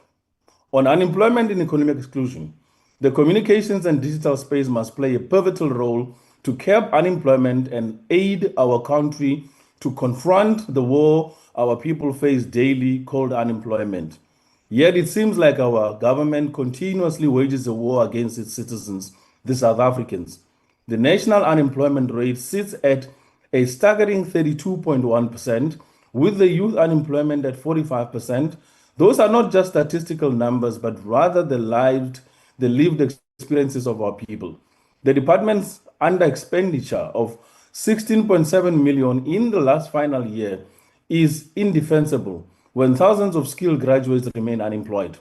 On unemployment and economic exclusion, the communications and digital space must play a pivotal role to curb unemployment and aid our country to confront the war our people face daily called unemployment. Yet it seems like our government continuously wages a war against its citizens, the South Africans. The national unemployment rate sits at a staggering 32.1%, with the youth unemployment at 45%. Those are not just statistical numbers, but rather the lived experiences of our people. The department's under expenditure of 16.7 million in the last final year is indefensible when thousands of skilled graduates remain unemployed.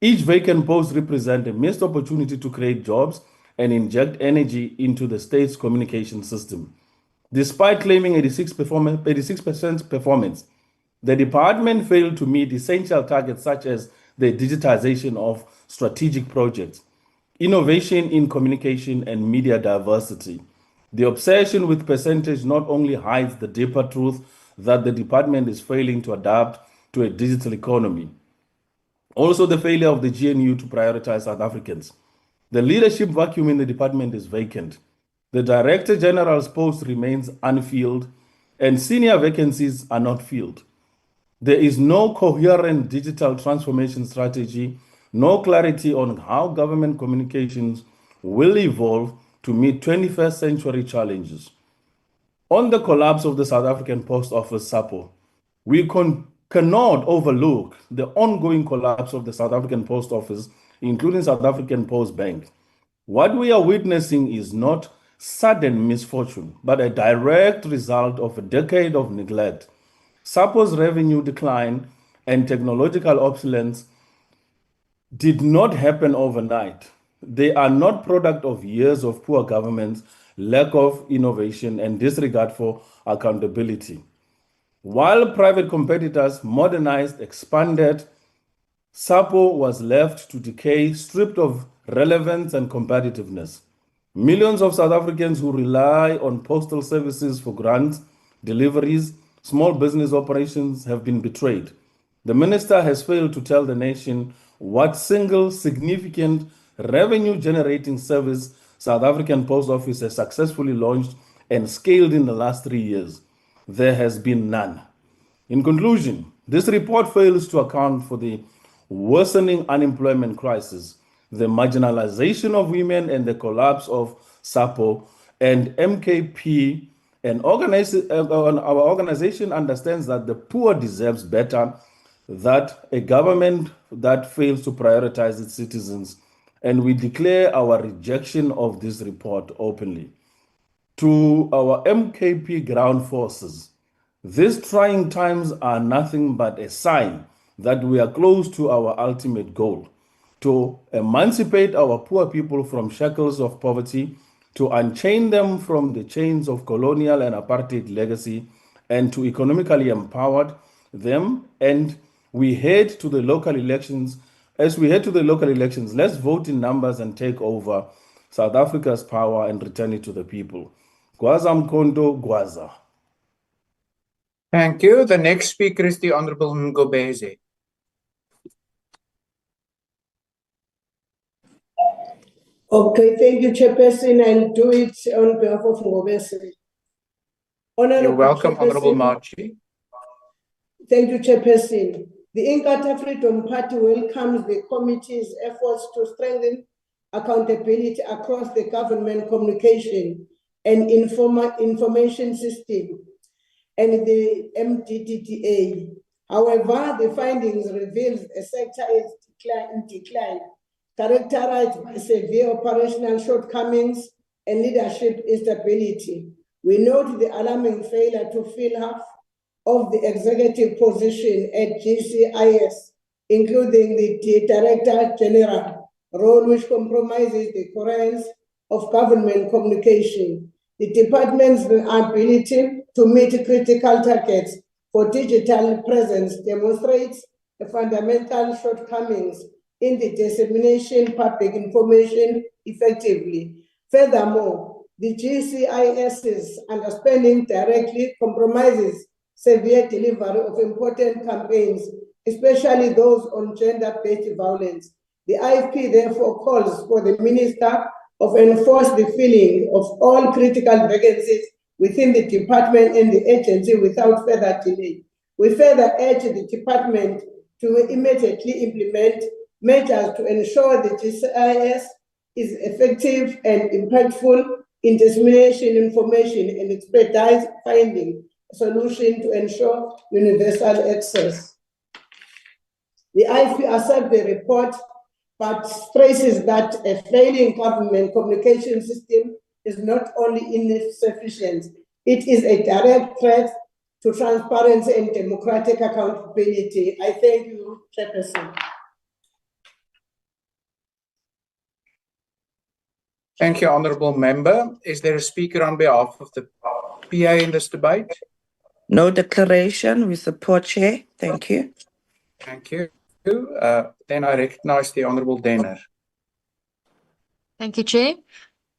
Each vacant post represents a missed opportunity to create jobs and inject energy into the state's communication system. Despite claiming 86% performance, the department failed to meet essential targets such as the digitization of strategic projects, innovation in communication, and media diversity. The obsession with percentage not only hides the deeper truth that the department is failing to adapt to a digital economy, also the failure of the GNU to prioritize South Africans. The leadership vacuum in the department is vacant. The Director General's post remains unfilled, and senior vacancies are not filled. There is no coherent digital transformation strategy, no clarity on how government communications will evolve to meet 21st century challenges. On the collapse of the South African Post Office, SAPO, we cannot overlook the ongoing collapse of the South African Post Office, including South African Post Bank. What we are witnessing is not sudden misfortune, but a direct result of a decade of neglect. SAPO's revenue decline and technological obsolescence did not happen overnight. They are not product of years of poor governance, lack of innovation, and disregard for accountability. While private competitors modernized, expanded, SAPO was left to decay, stripped of relevance and competitiveness. Millions of South Africans who rely on postal services for grants, deliveries, small business operations have been betrayed. The minister has failed to tell the nation what single significant revenue-generating service South African Post Office has successfully launched and scaled in the last 3 years. There has been none. In conclusion, this report fails to account for the worsening unemployment crisis, the marginalization of women, and the collapse of SAPO and MKP. And our organization understands that the poor deserves better, that a government that fails to prioritize its citizens, and we declare our rejection of this report openly. To our MKP ground forces, these trying times are nothing but a sign that we are close to our ultimate goal, to emancipate our poor people from shackles of poverty, to unchain them from the chains of colonial and apartheid legacy, and to economically empower them. And we head to the local elections. As we head to the local elections, let's vote in numbers and take over South Africa's power and return it to the people. Gwaza Mkondo, Gwaza. Thank you. The next speaker is the Honorable Ngobese. Okay, thank you, Chairperson. I'll do it on behalf of Ngobese. You're welcome, Honorable Marchi. Thank you, Chairperson. The Inkatha Freedom Party welcomes the committee's efforts to strengthen accountability across the government communication and information system and the MDDA. However, the findings reveal a sector is in decline, characterized by severe operational shortcomings and leadership instability. We note the alarming failure to fill half of the executive position at GCIS, including the Director General role, which compromises the coherence of government communication. The department's ability to meet critical targets for digital presence demonstrates the fundamental shortcomings in the dissemination of public information effectively. Furthermore, the GCIS's understanding directly compromises severe delivery of important campaigns, especially those on gender-based violence. The IFP therefore calls for the Minister of enforce the filling of all critical vacancies within the department and the agency without further delay. We further urge the department to immediately implement measures to ensure the GCIS is effective and impactful in dissemination information and expedite finding a solution to ensure universal access. The IFP accepts the report, but stresses that a failing government communication system is not only insufficient, it is a direct threat to transparency and democratic accountability. I thank you, Chairperson. Thank you, Honourable Member. Is there a speaker on behalf of the PA in this debate? No declaration. We support, Chair. Thank you. Thank you. Then I recognise the Honourable Denner. Thank you, Chair.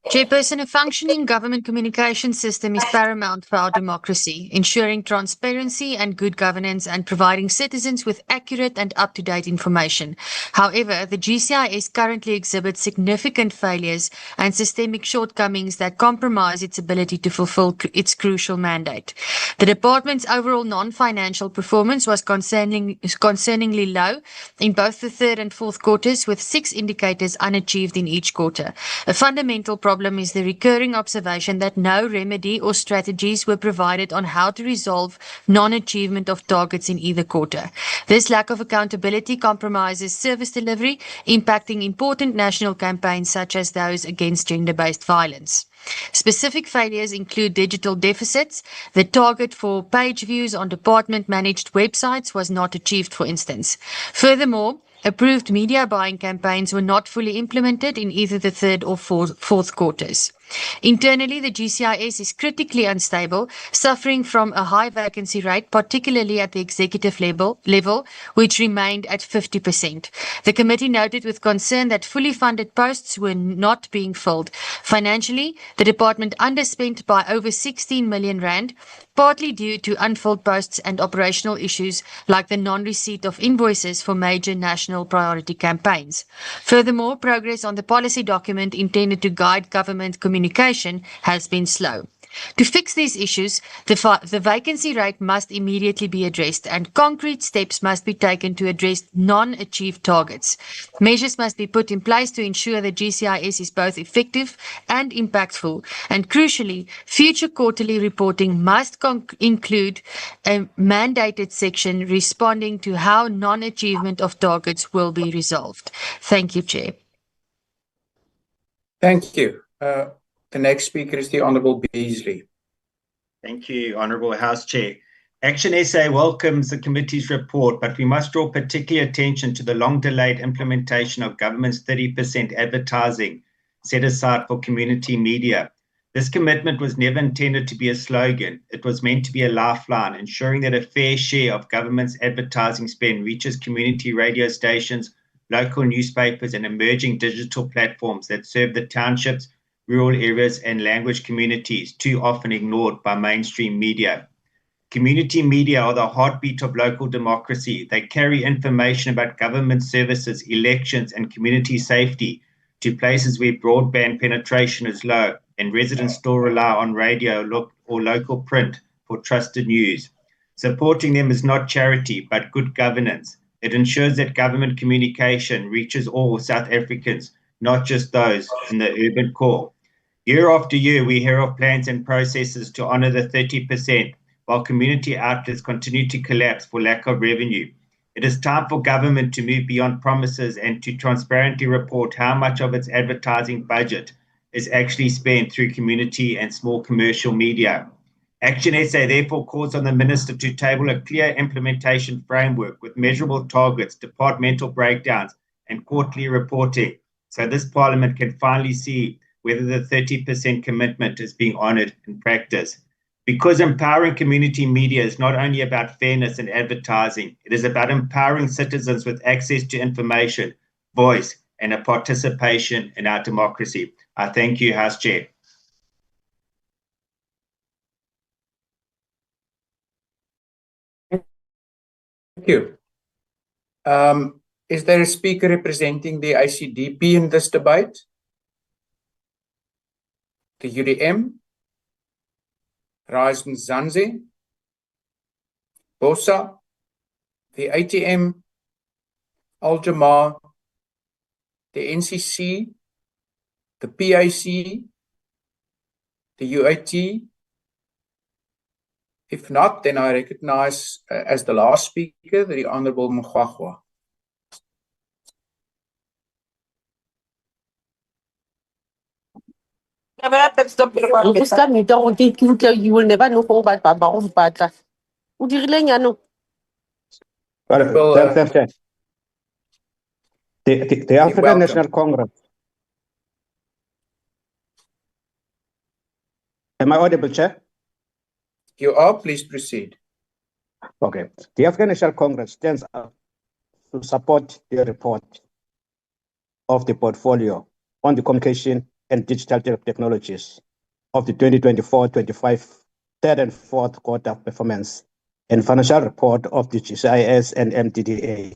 Chairperson, a functioning government communication system is paramount for our democracy, ensuring transparency and good governance and providing citizens with accurate and up-to-date information. However, the GCIS currently exhibits significant failures and systemic shortcomings that compromise its ability to fulfill its crucial mandate. The department's overall non-financial performance was concerningly low in both the third and fourth quarters, with 6 indicators unachieved in each quarter. A fundamental problem is the recurring observation that no remedy or strategies were provided on how to resolve non-achievement of targets in either quarter. This lack of accountability compromises service delivery, impacting important national campaigns such as those against gender-based violence. Specific failures include digital deficits. The target for page views on department-managed websites was not achieved, for instance. Furthermore, approved media buying campaigns were not fully implemented in either the third or fourth quarters. Internally, the GCIS is critically unstable, suffering from a high vacancy rate, particularly at the executive level, which remained at 50%. The committee noted with concern that fully funded posts were not being filled. Financially, the department underspent by over 16 million rand, partly due to unfilled posts and operational issues like the non-receipt of invoices for major national priority campaigns. Furthermore, progress on the policy document intended to guide government communication has been slow. To fix these issues, the vacancy rate must immediately be addressed, and concrete steps must be taken to address non-achieved targets. Measures must be put in place to ensure that GCIS is both effective and impactful, and crucially, future quarterly reporting must include a mandated section responding to how non-achievement of targets will be resolved. Thank you, Chair. Thank you. The next speaker is the Honourable Beasley. Thank you, Honourable House Chair. Action SA welcomes the committee's report, but we must draw particular attention to the long-delayed implementation of government's 30% advertising set aside for community media. This commitment was never intended to be a slogan. It was meant to be a lifeline, ensuring that a fair share of government's advertising spend reaches community radio stations, local newspapers, and emerging digital platforms that serve the townships, rural areas, and language communities too often ignored by mainstream media. Community media are the heartbeat of local democracy. They carry information about government services, elections, and community safety to places where broadband penetration is low and residents still rely on radio or local print for trusted news. Supporting them is not charity, but good governance. It ensures that government communication reaches all South Africans, not just those in the urban core. Year after year, we hear of plans and processes to honor the 30%, while community outlets continue to collapse for lack of revenue. It is time for government to move beyond promises and to transparently report how much of its advertising budget is actually spent through community and small commercial media. Action SA therefore calls on the Minister to table a clear implementation framework with measurable targets, departmental breakdowns, and quarterly reporting, so this Parliament can finally see whether the 30% commitment is being honored in practice. Because empowering community media is not only about fairness and advertising, it is about empowering citizens with access to information, voice, and a participation in our democracy. I thank you, House Chair. Thank you. Is there a speaker representing the ICDP in this debate? The UDM? Rise Mzansi, BOSA, the ATM, Al-Jamaa, the NCC, the PIC, the UAT. If not, then I recognize as the last speaker, the Honorable Mugwagwa. You will never know who but Baba. The African National Congress. Am I audible, Chair? You are, please proceed. Okay. The African National Congress stands up to support the report of the portfolio on the communication and digital technologies of the 2024-25 third and fourth quarter performance and financial report of the GCIS and MDDA.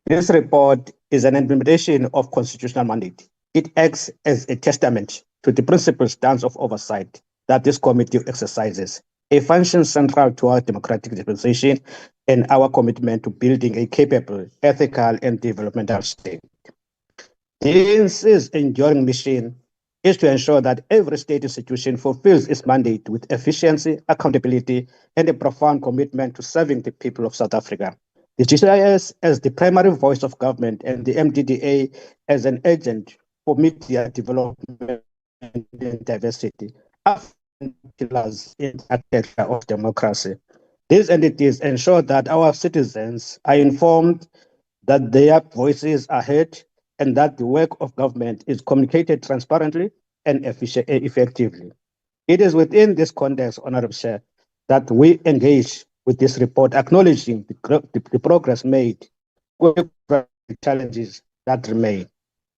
This report is an implementation of constitutional mandate. It acts as a testament to the principal stance of oversight that this committee exercises, a function central to our democratic dispensation and our commitment to building a capable, ethical, and developmental state. The ANC's enduring mission is to ensure that every state institution fulfills its mandate with efficiency, accountability, and a profound commitment to serving the people of South Africa. The GCIS as the primary voice of government and the MDDA as an agent for media development and diversity are pillars in the architecture of democracy. These entities ensure that our citizens are informed, that their voices are heard, and that the work of government is communicated transparently and effectively. It is within this context, Honorable Chair, that we engage with this report, acknowledging the progress made, with the challenges that remain.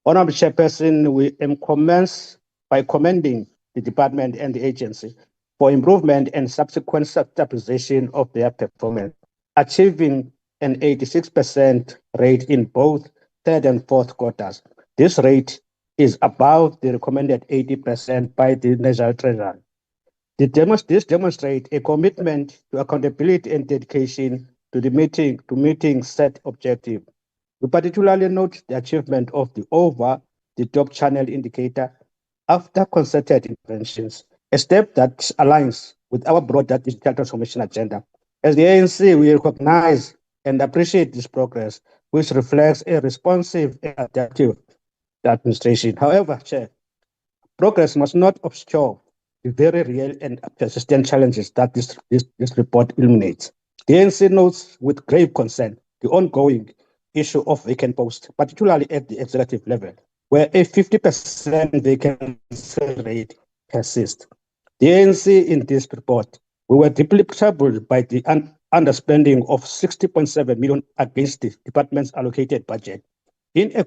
Honorable Chairperson, we commence by commending the department and the agency for improvement and subsequent stabilization of their performance, achieving an 86% rate in both third and fourth quarters. This rate is above the recommended 80% by the National Treasury. This demonstrates a commitment to accountability and dedication to meeting set objective. We particularly note the achievement of the over-the-top channel indicator after concerted interventions, a step that aligns with our broader digital transformation agenda. As the ANC, we recognize and appreciate this progress, which reflects a responsive and adaptive administration. However, Chair, progress must not obscure the very real and persistent challenges that this report illuminates. The ANC notes with grave concern the ongoing issue of vacant posts, particularly at the executive level, where a 50% vacancy rate persists. The ANC in this report, we were deeply troubled by the underspending of 60.7 million against the department's allocated budget. In a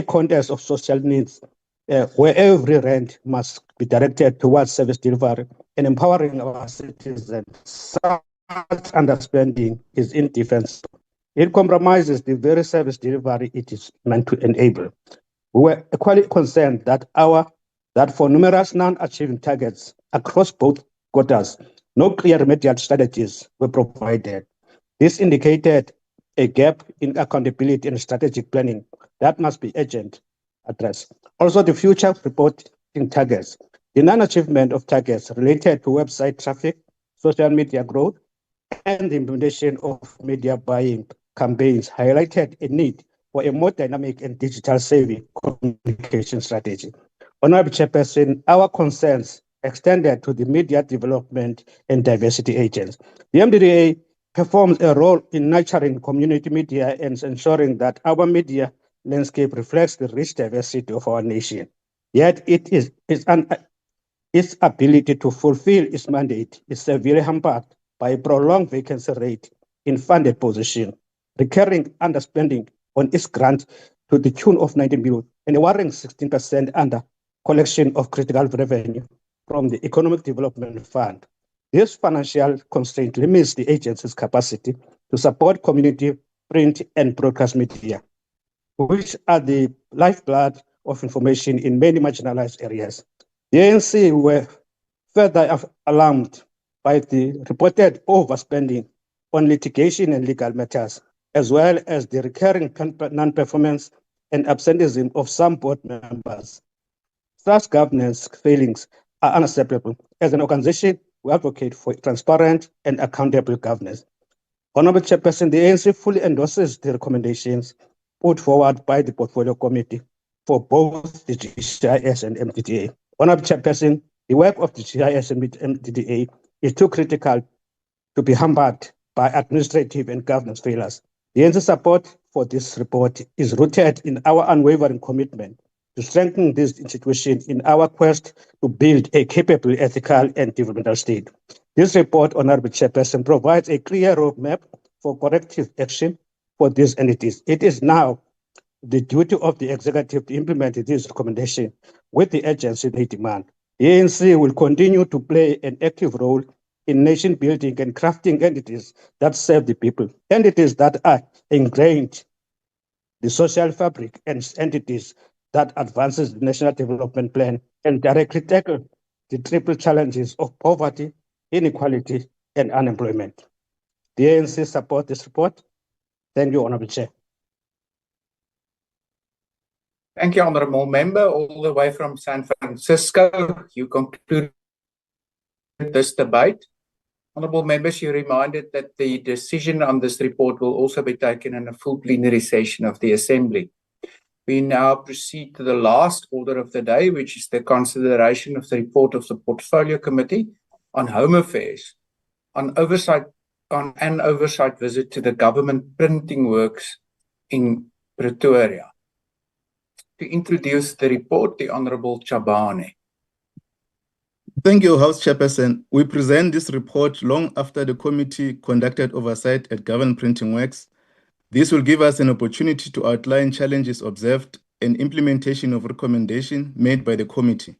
context of social needs, where every rand must be directed towards service delivery and empowering our citizens, such underspending is indefensible. It compromises the very service delivery it is meant to enable. We were equally concerned that for numerous non-achieving targets across both quotas, no clear remedial strategies were provided. This indicated a gap in accountability and strategic planning that must be urgent addressed. Also, the future reporting targets. The non-achievement of targets related to website traffic, social media growth, and the implementation of media buying campaigns highlighted a need for a more dynamic and digital-savvy communication strategy. Honorable Chairperson, our concerns extended to the media development and diversity agents. The MDDA performs a role in nurturing community media and ensuring that our media landscape reflects the rich diversity of our nation. Yet its ability to fulfill its mandate is severely hampered by a prolonged vacancy rate in funded position, recurring underspending on its grant to the tune of 19 billion, and a worrying 16% under collection of critical revenue from the Economic Development Fund. This financial constraint limits the agency's capacity to support community print and broadcast media, which are the lifeblood of information in many marginalized areas. The ANC were further alarmed by the reported overspending on litigation and legal matters, as well as the recurring non-performance and absenteeism of some board members. Such governance failings are unacceptable. As an organization, we advocate for transparent and accountable governance. Honorable Chairperson, the ANC fully endorses the recommendations put forward by the Portfolio Committee for both the GCIS and MDDA. Honorable Chairperson, the work of the GCIS and MDDA is too critical to be hampered by administrative and governance failures. The ANC support for this report is rooted in our unwavering commitment to strengthen this institution in our quest to build a capable, ethical, and developmental state. This report, Honorable Chairperson, provides a clear roadmap for corrective action for these entities. It is now the duty of the executive to implement this recommendation with the urgency they demand. The ANC will continue to play an active role in nation building and crafting entities that serve the people, entities that are ingrained the social fabric, and entities that advances the National Development Plan and directly tackle the triple challenges of poverty, inequality, and unemployment. The ANC support this report. Thank you, Honorable Chair. Thank you, Honorable Member, all the way from San Francisco. You concluded this debate. Honorable Members, you're reminded that the decision on this report will also be taken in a full plenary session of the Assembly. We now proceed to the last order of the day, which is the consideration of the report of the Portfolio Committee on Home Affairs on an oversight visit to the government printing works in Pretoria. To introduce the report, the Honorable Chabane. Thank you, House Chairperson. We present this report long after the committee conducted oversight at government printing works. This will give us an opportunity to outline challenges observed and implementation of recommendations made by the committee.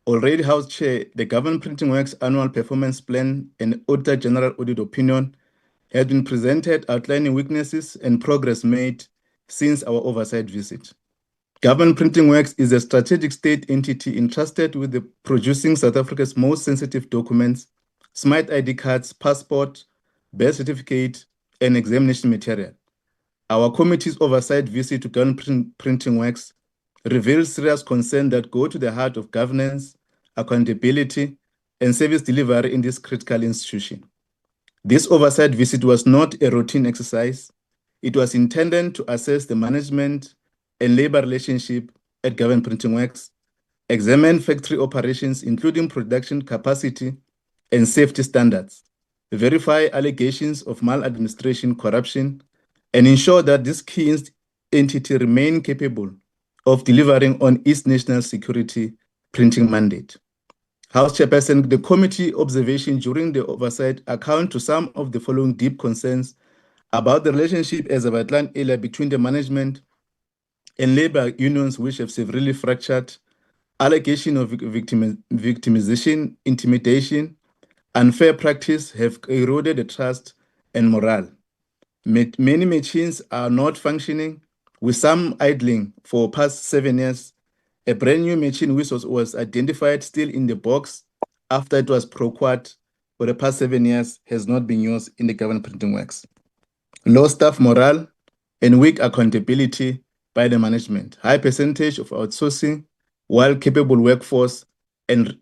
Already, House Chair, the Government Printing Works Annual Performance Plan and Auditor General Audit Opinion have been presented outlining weaknesses and progress made since our oversight visit. Government Printing Works is a strategic state entity entrusted with the producing South Africa's most sensitive documents, smart ID cards, passport, birth certificate, and examination material. Our committee's oversight visit to Government Printing Works reveals serious concerns that go to the heart of governance, accountability, and service delivery in this critical institution. This oversight visit was not a routine exercise. It was intended to assess the management and labor relationship at Government Printing Works, examine factory operations, including production capacity and safety standards, verify allegations of maladministration, corruption, and ensure that this key entity remains capable of delivering on its national security printing mandate. House Chairperson, the committee observation during the oversight account to some of the following deep concerns about the relationship, as I've outlined earlier, between the management and labor unions, which have severely fractured, allegation of victimization, intimidation, unfair practice have eroded the trust and morale. Many machines are not functioning, with some idling for past 7 years. A brand new machine which was identified still in the box after it was procured for the past 7 years has not been used in the government printing works. Low staff morale and weak accountability by the management. High percentage of outsourcing, while capable workforce and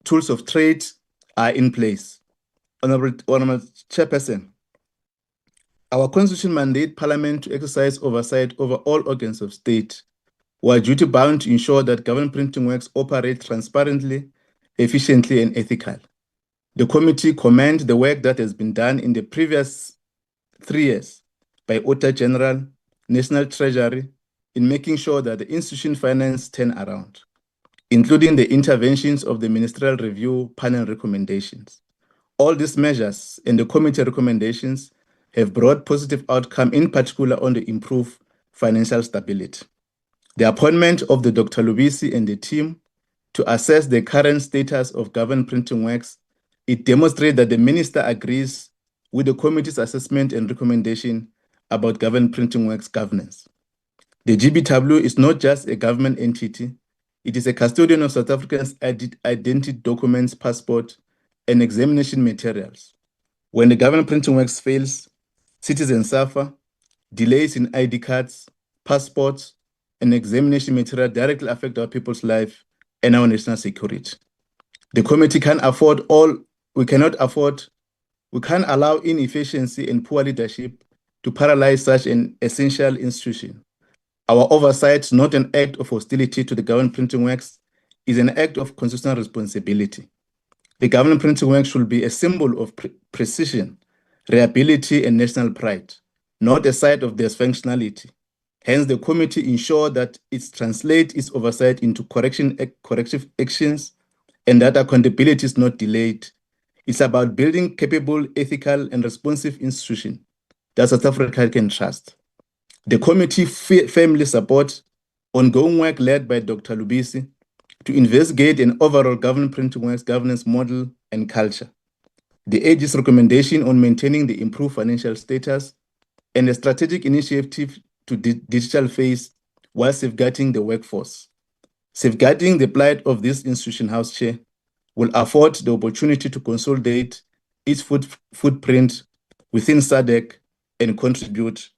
tools of trade are in place. Honorable Chairperson, our constitution mandate Parliament to exercise oversight over all organs of state. We are duty bound to ensure that government printing works operate transparently, efficiently, and ethically. The committee commends the work that has been done in the previous 3 years by Auditor General, National Treasury, in making sure that the institution finance turn around, including the interventions of the Ministerial Review Panel recommendations. All these measures and the committee recommendations have brought positive outcome, in particular on the improved financial stability. The appointment of the Dr. Lubisi and the team to assess the current status of government printing works, it demonstrates that the minister agrees with the committee's assessment and recommendation about government printing works governance. The GBW is not just a government entity, it is a custodian of South Africans' identity documents, passport, and examination materials. When the government printing works fails, citizens suffer. Delays in ID cards, passports, and examination material directly affect our people's life and our national security. The committee can't allow inefficiency and poor leadership to paralyze such an essential institution. Our oversight, not an act of hostility to the government printing works, is an act of constitutional responsibility. The government printing works should be a symbol of precision, reliability, and national pride, not a site of dysfunctionality. Hence, the committee ensures that it translates its oversight into corrective actions and that accountability is not delayed. It's about building capable, ethical, and responsive institutions that South Africa can trust. The committee firmly supports ongoing work led by Dr. Lubisi to investigate an overall government printing works governance model and culture. The AG's recommendation on maintaining the improved financial status and a strategic initiative to digital phase while safeguarding the workforce. Safeguarding the plight of this institution, House Chair, will afford the opportunity to consolidate its footprint within SADC and contribute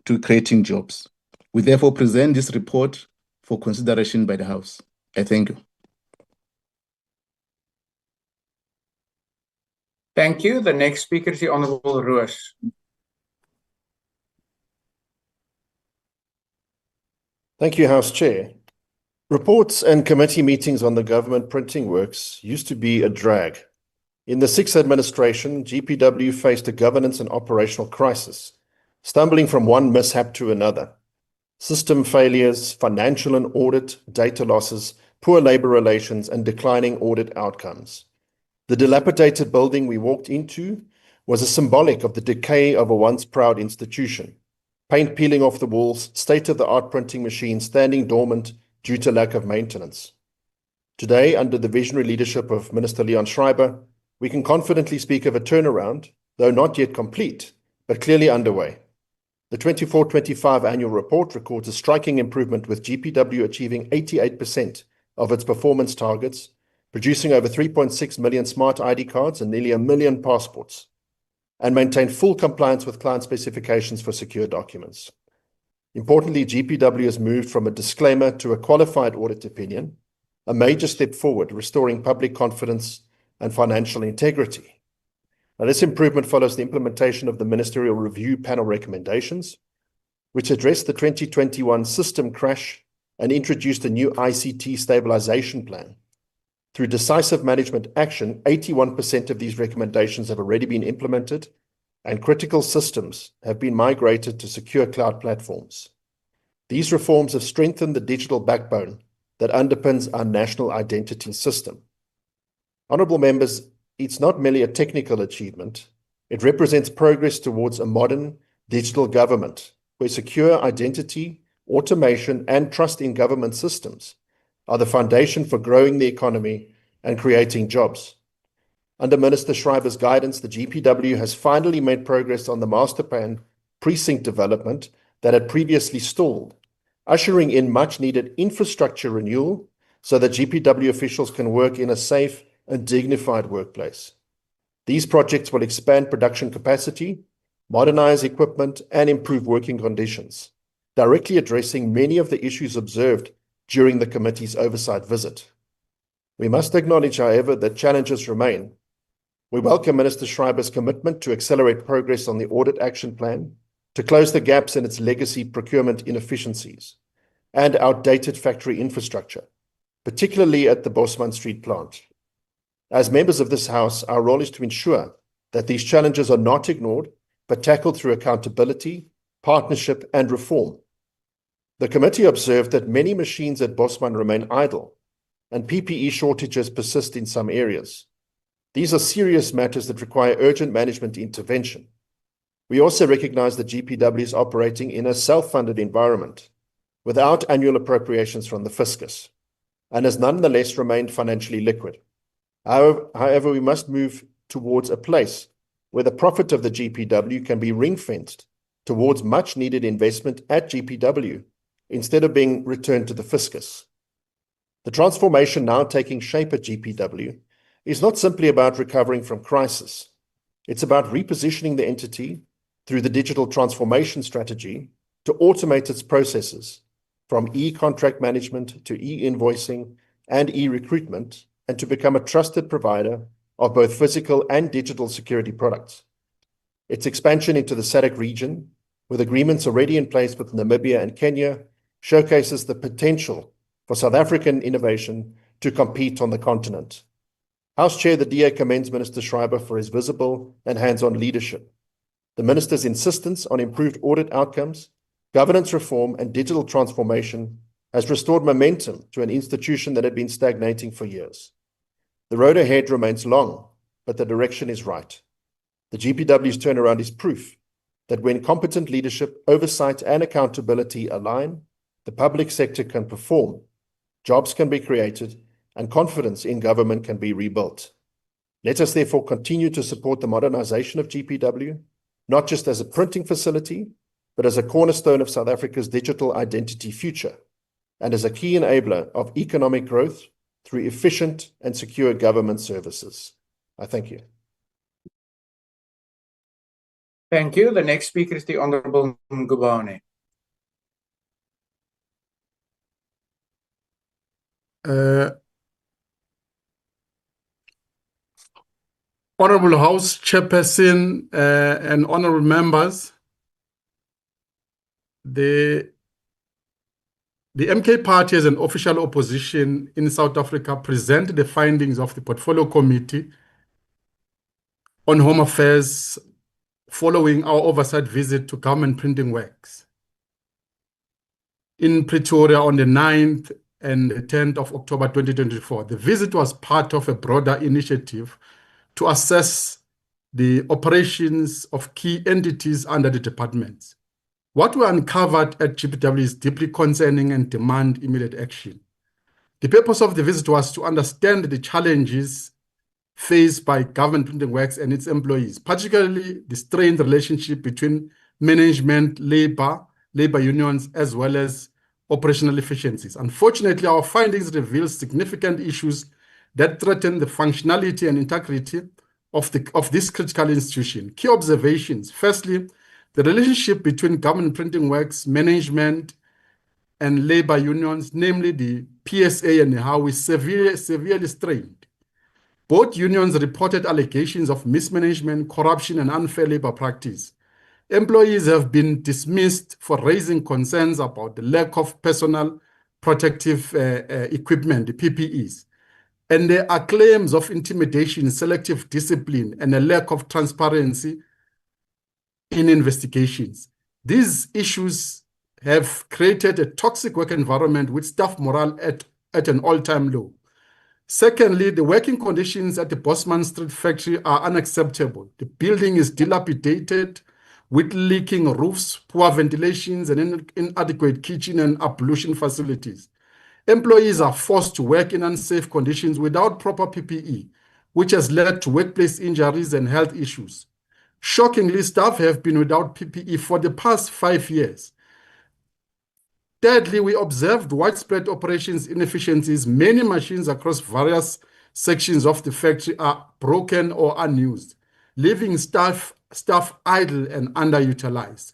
to creating jobs. We therefore present this report for consideration by the House. I thank you. Thank you. The next speaker is the Honorable Roos. Thank you, House Chair. Reports and committee meetings on the government printing works used to be a drag. In the sixth administration, GPW faced a governance and operational crisis, stumbling from one mishap to another. System failures, financial and audit data losses, poor labor relations, and declining audit outcomes. The dilapidated building we walked into was a symbolic of the decay of a once proud institution. Paint peeling off the walls, state-of-the-art printing machines standing dormant due to lack of maintenance. Today, under the visionary leadership of Minister Leon Schreiber, we can confidently speak of a turnaround, though not yet complete, but clearly underway. The 24-25 annual report records a striking improvement, with GPW achieving 88% of its performance targets, producing over 3.6 million smart ID cards and nearly 1 million passports, and maintained full compliance with client specifications for secure documents. Importantly, GPW has moved from a disclaimer to a qualified audit opinion, a major step forward, restoring public confidence and financial integrity. Now, this improvement follows the implementation of the Ministerial Review Panel recommendations, which addressed the 2021 system crash and introduced a new ICT stabilization plan. Through decisive management action, 81% of these recommendations have already been implemented, and critical systems have been migrated to secure cloud platforms. These reforms have strengthened the digital backbone that underpins our national identity system. Honourable members, it's not merely a technical achievement. It represents progress towards a modern digital government where secure identity, automation, and trust in government systems are the foundation for growing the economy and creating jobs. Under Minister Schreiber's guidance, the GPW has finally made progress on the master plan precinct development that had previously stalled, ushering in much-needed infrastructure renewal so that GPW officials can work in a safe and dignified workplace. These projects will expand production capacity, modernize equipment, and improve working conditions, directly addressing many of the issues observed during the committee's oversight visit. We must acknowledge, however, that challenges remain. We welcome Minister Schreiber's commitment to accelerate progress on the audit action plan, to close the gaps in its legacy procurement inefficiencies and outdated factory infrastructure, particularly at the Bosman Street plant. As members of this House, our role is to ensure that these challenges are not ignored, but tackled through accountability, partnership, and reform. The committee observed that many machines at Bosman remain idle, and PPE shortages persist in some areas. These are serious matters that require urgent management intervention. We also recognize that GPW is operating in a self-funded environment without annual appropriations from the fiscus, and has nonetheless remained financially liquid. However, we must move towards a place where the profit of the GPW can be ring-fenced towards much-needed investment at GPW instead of being returned to the fiscus. The transformation now taking shape at GPW is not simply about recovering from crisis. It's about repositioning the entity through the digital transformation strategy to automate its processes, from e-contract management to e-invoicing and e-recruitment, and to become a trusted provider of both physical and digital security products. Its expansion into the SADC region, with agreements already in place with Namibia and Kenya, showcases the potential for South African innovation to compete on the continent. House Chair, the DA commends Minister Schreiber for his visible and hands-on leadership. The Minister's insistence on improved audit outcomes, governance reform, and digital transformation has restored momentum to an institution that had been stagnating for years. The road ahead remains long, but the direction is right. The GPW's turnaround is proof that when competent leadership, oversight, and accountability align, the public sector can perform, jobs can be created, and confidence in government can be rebuilt. Let us therefore continue to support the modernization of GPW, not just as a printing facility, but as a cornerstone of South Africa's digital identity future, and as a key enabler of economic growth through efficient and secure government services. I thank you. Thank you. The next speaker is the Honorable Ngubane. Honorable House Chairperson and honorable members, the MK Party as an official opposition in South Africa presented the findings of the Portfolio Committee on Home Affairs following our oversight visit to Government Printing Works in Pretoria on the 9th and 10th of October 2024. The visit was part of a broader initiative to assess the operations of key entities under the departments. What we uncovered at GPW is deeply concerning and demand immediate action. The purpose of the visit was to understand the challenges faced by Government Printing Works and its employees, particularly the strained relationship between management, labor unions, as well as operational efficiencies. Unfortunately, our findings reveal significant issues that threaten the functionality and integrity of this critical institution. Key observations. Firstly, the relationship between Government Printing Works, management, and labor unions, namely the PSA and the HAW, is severely strained. Both unions reported allegations of mismanagement, corruption, and unfair labor practice. Employees have been dismissed for raising concerns about the lack of personal protective equipment, the PPEs. And there are claims of intimidation, selective discipline, and a lack of transparency in investigations. These issues have created a toxic work environment with staff morale at an all-time low. Secondly, the working conditions at the Bosman Street factory are unacceptable. The building is dilapidated with leaking roofs, poor ventilations, and inadequate kitchen and ablution facilities. Employees are forced to work in unsafe conditions without proper PPE, which has led to workplace injuries and health issues. Shockingly, staff have been without PPE for the past 5 years. Thirdly, we observed widespread operations inefficiencies. Many machines across various sections of the factory are broken or unused, leaving staff idle and underutilized.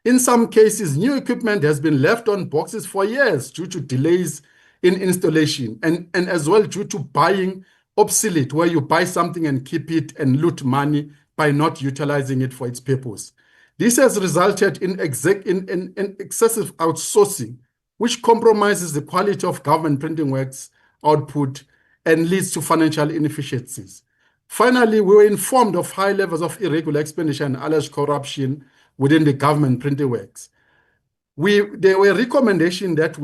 In some cases, new equipment has been left on boxes for years due to delays in installation and as well due to buying obsolete, where you buy something and keep it and loot money by not utilizing it for its purpose. This has resulted in excessive outsourcing, which compromises the quality of government printing works output and leads to financial inefficiencies. Finally, we were informed of high levels of irregular expenditure and alleged corruption within the government printing works. There were recommendations that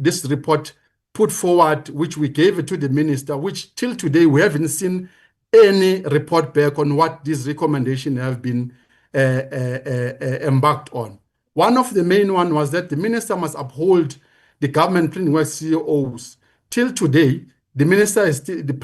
this report put forward, which we gave it to the minister, which till today we haven't seen any report back on what these recommendations have been embarked on. One of the main ones was that the minister must uphold the government printing works CEOs. Till today, the minister is still, the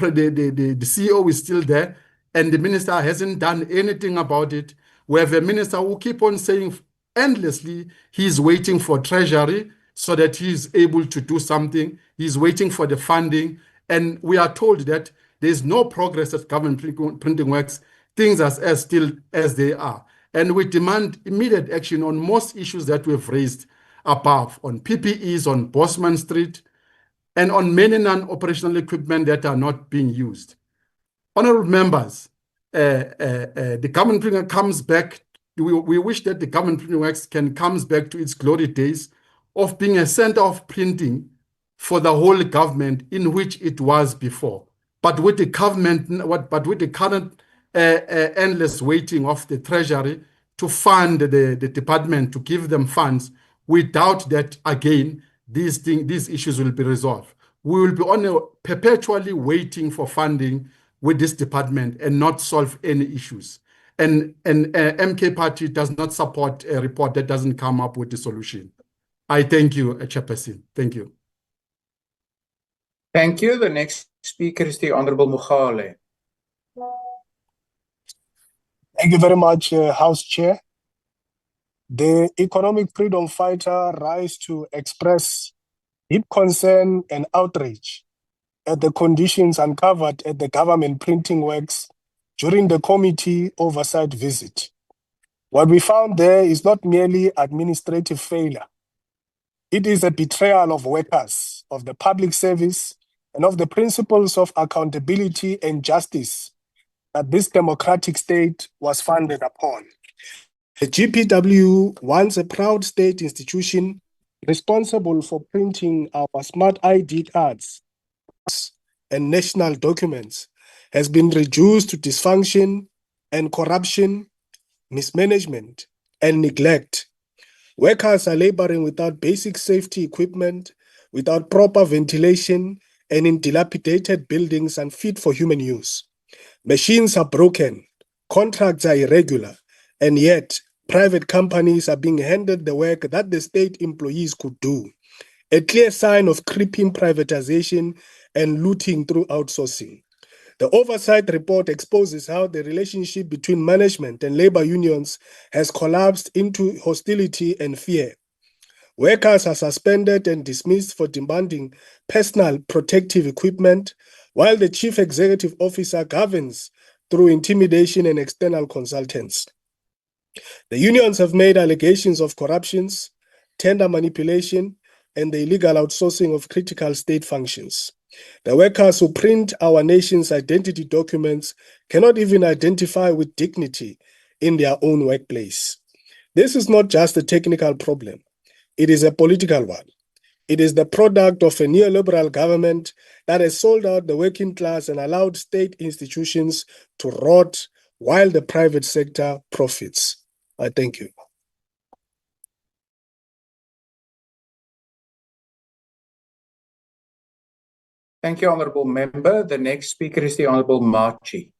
CEO is still there, and the minister hasn't done anything about it. We have a minister who keep on saying endlessly he's waiting for treasury so that he's able to do something. He's waiting for the funding, and we are told that there's no progress at government printing works. Things are still as they are. And we demand immediate action on most issues that we've raised above, on PPEs, on Bosman Street, and on many non-operational equipment that are not being used. Honorable members, the government printing comes back. We wish that the government printing works comes back to its glory days of being a center of printing for the whole government, in which it was before. But with the current endless waiting of the treasury to fund the department, to give them funds, we doubt that again these issues will be resolved. We will be perpetually waiting for funding with this department and not solve any issues. And MK Party does not support a report that doesn't come up with the solution. I thank you, Chairperson. Thank you. Thank you. The next speaker is the Honorable Mogale. Thank you very much, House Chair. The economic freedom fighter rise to express deep concern and outrage at the conditions uncovered at the government printing works during the committee oversight visit. What we found there is not merely administrative failure. It is a betrayal of workers, of the public service, and of the principles of accountability and justice that this democratic state was founded upon. The GPW, once a proud state institution responsible for printing our smart ID cards and national documents, has been reduced to dysfunction and corruption, mismanagement, and neglect. Workers are laboring without basic safety equipment, without proper ventilation, and in dilapidated buildings unfit for human use. Machines are broken, contracts are irregular, and yet private companies are being handed the work that the state employees could do. A clear sign of creeping privatization and looting through outsourcing. The oversight report exposes how the relationship between management and labor unions has collapsed into hostility and fear. Workers are suspended and dismissed for demanding personal protective equipment, while the chief executive officer governs through intimidation and external consultants. The unions have made allegations of corruptions, tender manipulation, and the illegal outsourcing of critical state functions. The workers who print our nation's identity documents cannot even identify with dignity in their own workplace. This is not just a technical problem. It is a political one. It is the product of a neoliberal government that has sold out the working class and allowed state institutions to rot while the private sector profits. I thank you. Thank you, Honourable Member. The next speaker is the Honourable Marchi.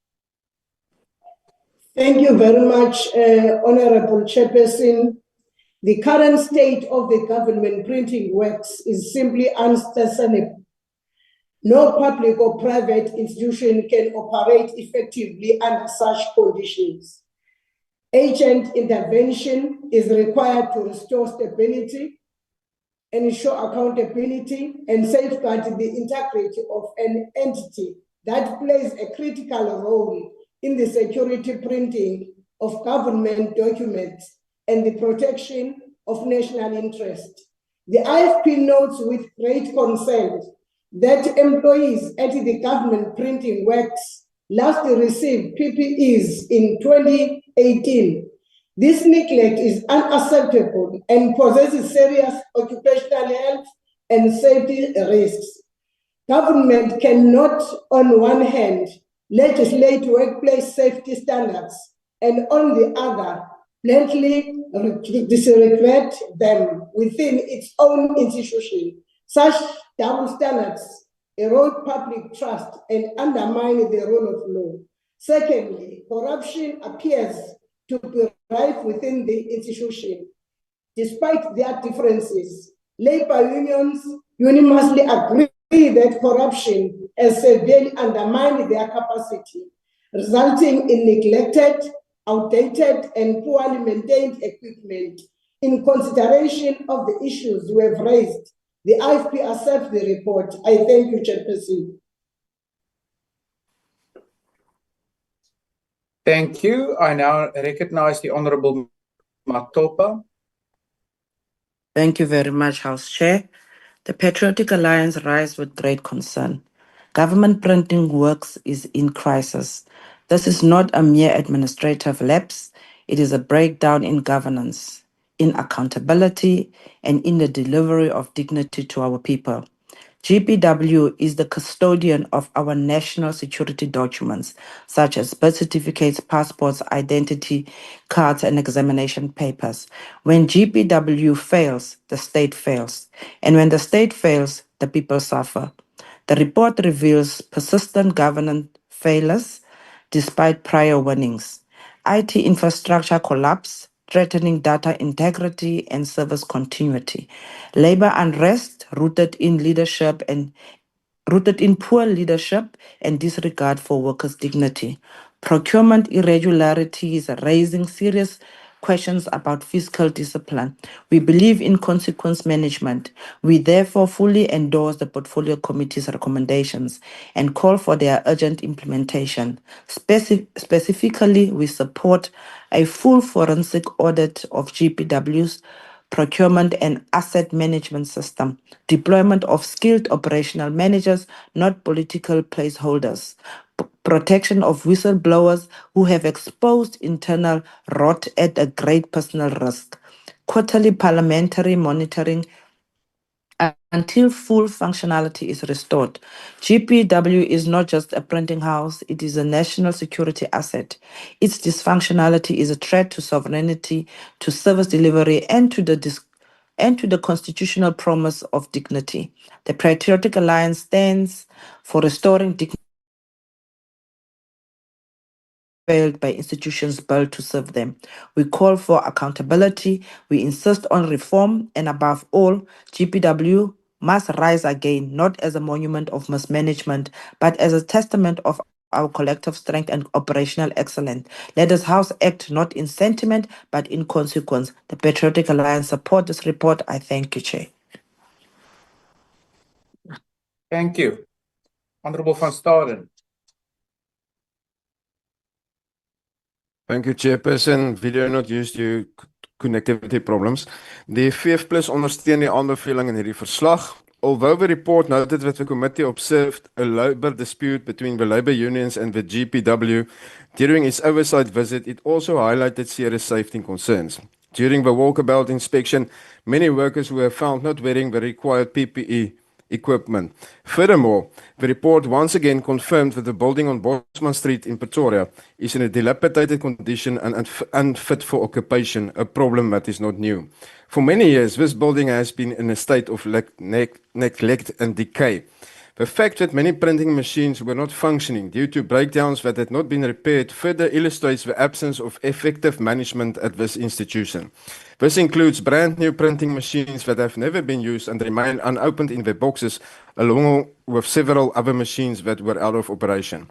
Thank you very much, Honourable Chairperson. The current state of the government printing works is simply unsustainable. No public or private institution can operate effectively under such conditions. Agent intervention is required to restore stability, ensure accountability, and safeguard the integrity of an entity that plays a critical role in the security printing of government documents and the protection of national interest. The IFP notes with great concern that employees at the government printing works last received PPEs in 2018. This neglect is unacceptable and poses serious occupational health and safety risks. Government cannot, on one hand, legislate workplace safety standards and on the other, bluntly disregard them within its own institution. Such double standards erode public trust and undermine the rule of law. Secondly, corruption appears to be rife within the institution. Despite their differences, labor unions unanimously agree that corruption has severely undermined their capacity, resulting in neglected, outdated, and poorly maintained equipment. In consideration of the issues we have raised, the IFP accepts the report. I thank you, Chairperson. Thank you. I now recognize the Honorable Matopa. Thank you very much, House Chair. The Patriotic Alliance rise with great concern. Government printing works is in crisis. This is not a mere administrative lapse. It is a breakdown in governance, in accountability, and in the delivery of dignity to our people. GPW is the custodian of our national security documents, such as birth certificates, passports, identity cards, and examination papers. When GPW fails, the state fails. And when the state fails, the people suffer. The report reveals persistent governance failures despite prior warnings. IT infrastructure collapse, threatening data integrity and service continuity. Labor unrest rooted in poor leadership and disregard for workers' dignity. Procurement irregularities raising serious questions about fiscal discipline. We believe in consequence management. We therefore fully endorse the Portfolio Committee's recommendations and call for their urgent implementation. Specifically, we support a full forensic audit of GPW's procurement and asset management system, deployment of skilled operational managers, not political placeholders, protection of whistleblowers who have exposed internal rot at a great personal risk, quarterly parliamentary monitoring until full functionality is restored. GPW is not just a printing house, it is a national security asset. Its dysfunctionality is a threat to sovereignty, to service delivery, and to the constitutional promise of dignity. The Patriotic Alliance stands for restoring dignity failed by institutions built to serve them. We call for accountability, we insist on reform, and above all, GPW must rise again, not as a monument of mismanagement, but as a testament of our collective strength and operational excellence. Let us House act not in sentiment, but in consequence. The Patriotic Alliance support this report. I thank you, Chair. Thank you. Honorable Van Staden. Thank you, Chairperson. Video not used to connectivity problems. The VF Plus ondersteun die aanbeveling in hierdie verslag. Although the report noted that the committee observed a labor dispute between the labor unions and the GPW during its oversight visit, it also highlighted serious safety concerns. During the walkabout inspection, many workers were found not wearing the required PPE equipment. Furthermore, the report once again confirmed that the building on Bosman Street in Pretoria is in a dilapidated condition and unfit for occupation, a problem that is not new. For many years, this building has been in a state of neglect and decay. The fact that many printing machines were not functioning due to breakdowns that had not been repaired further illustrates the absence of effective management at this institution. This includes brand new printing machines that have never been used and remain unopened in their boxes, along with several other machines that were out of operation.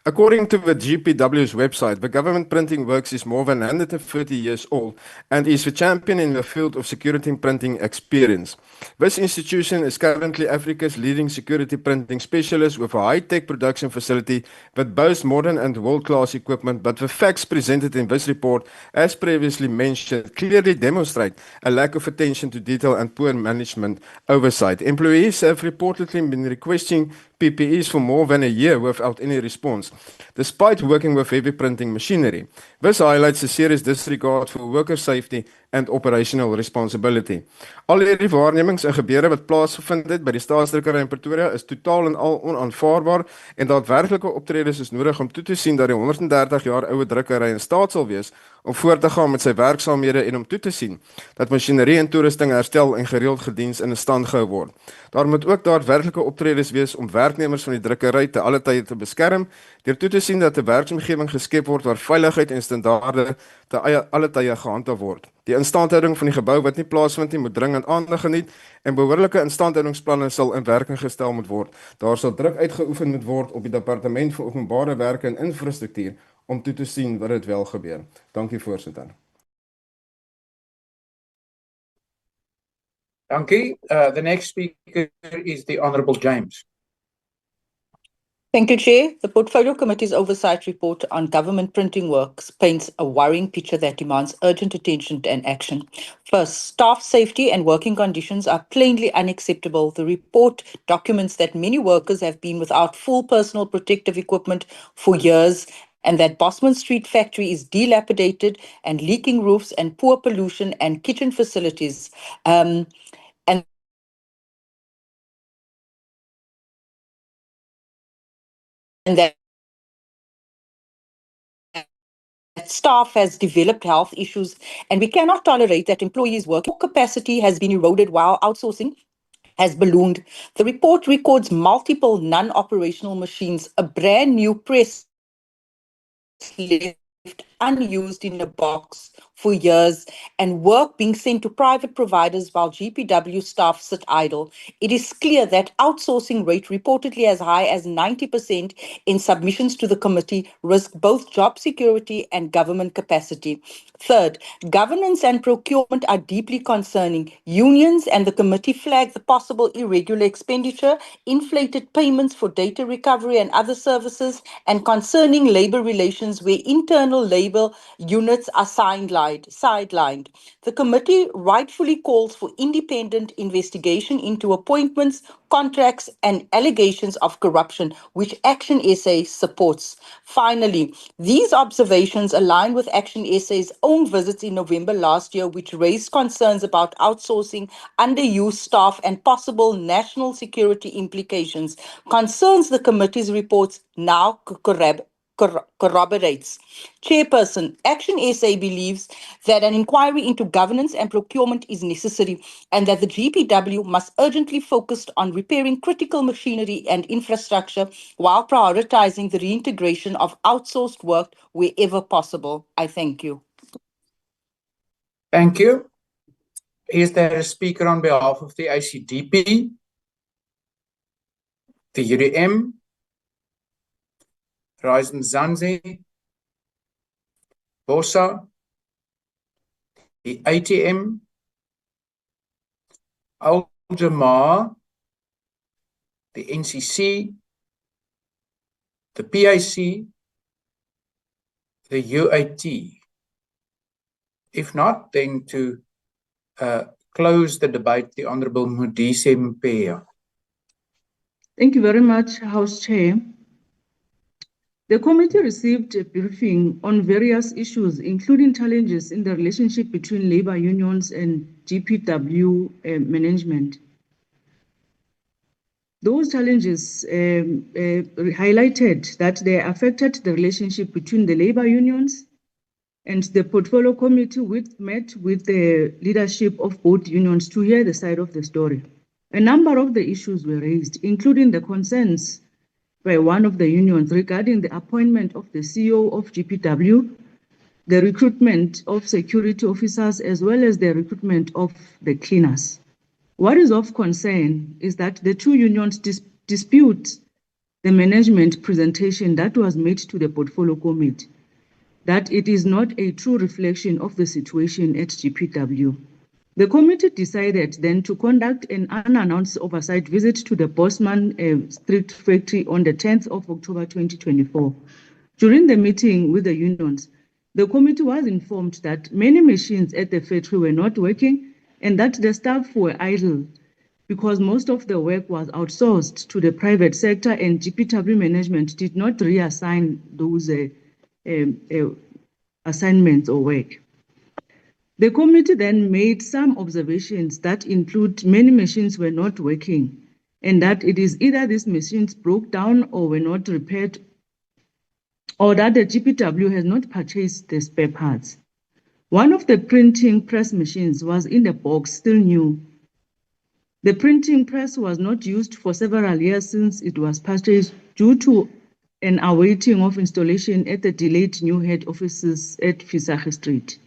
According to the GPW's website, the government printing works is more than 130 years old and is the champion in the field of security printing experience. This institution is currently Africa's leading security printing specialist with a high-tech production facility that boasts modern and world-class equipment, but the facts presented in this report, as previously mentioned, clearly demonstrate a lack of attention to detail and poor management oversight. Employees have reportedly been requesting PPEs for more than a year without any response, despite working with heavy printing machinery. This highlights a serious disregard for worker safety and operational responsibility. Al hierdie waarnemings en gebeure wat plaasgevind het by die staatsdrukkery in Pretoria is totaal en al onaanvaarbaar en daadwerklike optredes is nodig om toe te sien dat die 130 jaar oude drukkery in staat sal wees om voort te gaan met sy werksaamhede en om toe te sien dat masjinerie en toerusting herstel en gereeld gediens in 'n stand gehou word. Daar moet ook daadwerklike optredes wees om werknemers van die drukkery te alle tye te beskerm, deur toe te sien dat 'n werksomgewing geskep word waar veiligheid en standaarde te alle tye gehandhaaf word. Die instandhouding van die gebou wat nie plaasvind nie moet dringend aandag geniet en behoorlike instandhoudingsplanne sal in werking gestel moet word. Daar sal druk uitgeoefen moet word op die Departement vir Openbare Werke en Infrastruktuur om toe te sien wat dit wel gebeur. Dankie voorsitter. Dankie. The next speaker is the Honourable James. Thank you, Chair. The Portfolio Committee's Oversight Report on Government Printing Works paints a worrying picture that demands urgent attention and action. First, staff safety and working conditions are plainly unacceptable. The report documents that many workers have been without full personal protective equipment for years, and that Bosman Street factory is dilapidated and leaking roofs and poor pollution and kitchen facilities. And that staff has developed health issues, and we cannot tolerate that employees' working capacity has been eroded while outsourcing has ballooned. The report records multiple non-operational machines, a brand new press left unused in a box for years, and work being sent to private providers while GPW staff sit idle. It is clear that outsourcing rate, reportedly as high as 90% in submissions to the committee, risk both job security and government capacity. Third, governance and procurement are deeply concerning. Unions and the committee flag the possible irregular expenditure, inflated payments for data recovery and other services, and concerning labor relations where internal labor units are sidelined. The committee rightfully calls for independent investigation into appointments, contracts, and allegations of corruption, which Action SA supports. Finally, these observations align with Action SA's own visits in November last year, which raised concerns about outsourcing, underused staff, and possible national security implications. Concerns the committee's reports now corroborates. Chairperson, Action SA believes that an inquiry into governance and procurement is necessary and that the GPW must urgently focus on repairing critical machinery and infrastructure while prioritizing the reintegration of outsourced work wherever possible. I thank you. Thank you. Is there a speaker on behalf of the ICDP, the UDM, Rise Mzansi, BOSA, the ATM, Al-Jamar, the NCC, the PIC, the UAT? If not, then to close the debate, the Honourable Modise Mpea. Thank you very much, House Chair. The committee received a briefing on various issues, including challenges in the relationship between labor unions and GPW management. Those challenges highlighted that they affected the relationship between the labor unions, and the Portfolio Committee met with the leadership of both unions to hear the side of the story. A number of the issues were raised, including the concerns by one of the unions regarding the appointment of the CEO of GPW, the recruitment of security officers, as well as the recruitment of the cleaners. What is of concern is that the two unions dispute the management presentation that was made to the portfolio committee, that it is not a true reflection of the situation at GPW. The committee decided then to conduct an unannounced oversight visit to the Bosman Street factory on the 10th of October 2024. During the meeting with the unions, the committee was informed that many machines at the factory were not working and that the staff were idle because most of the work was outsourced to the private sector and GPW management did not reassign those assignments or work. The committee then made some observations that include many machines were not working and that it is either these machines broke down or were not repaired or that the GPW has not purchased the spare parts. One of the printing press machines was in the box, still new. The printing press was not used for several years since it was purchased due to an awaiting of installation at the delayed new head offices at Fisage Street.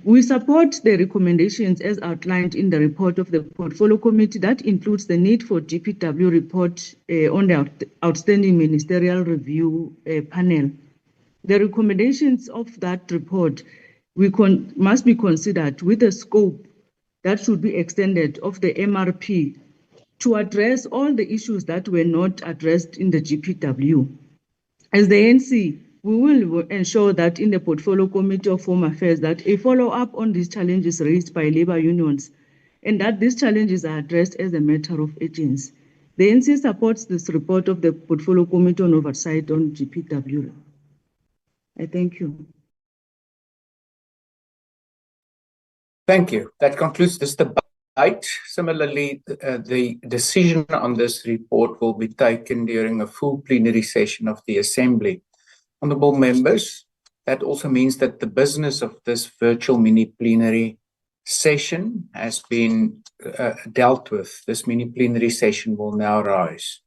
We support the recommendations as outlined in the report of the Portfolio Committee that includes the need for GPW report on the outstanding ministerial review panel. The recommendations of that report must be considered with the scope that should be extended of the MRP to address all the issues that were not addressed in the GPW. As the ANC, we will ensure that in the Portfolio Committee of Home Affairs that a follow-up on these challenges raised by labor unions and that these challenges are addressed as a matter of urgency. The ANC supports this report of the Portfolio Committee on Oversight on GPW. I thank you. Thank you. That concludes this debate. Similarly, the decision on this report will be taken during a full plenary session of the Assembly. Honourable members, that also means that the business of this virtual mini-plenary session has been dealt with. This mini-plenary session will now rise.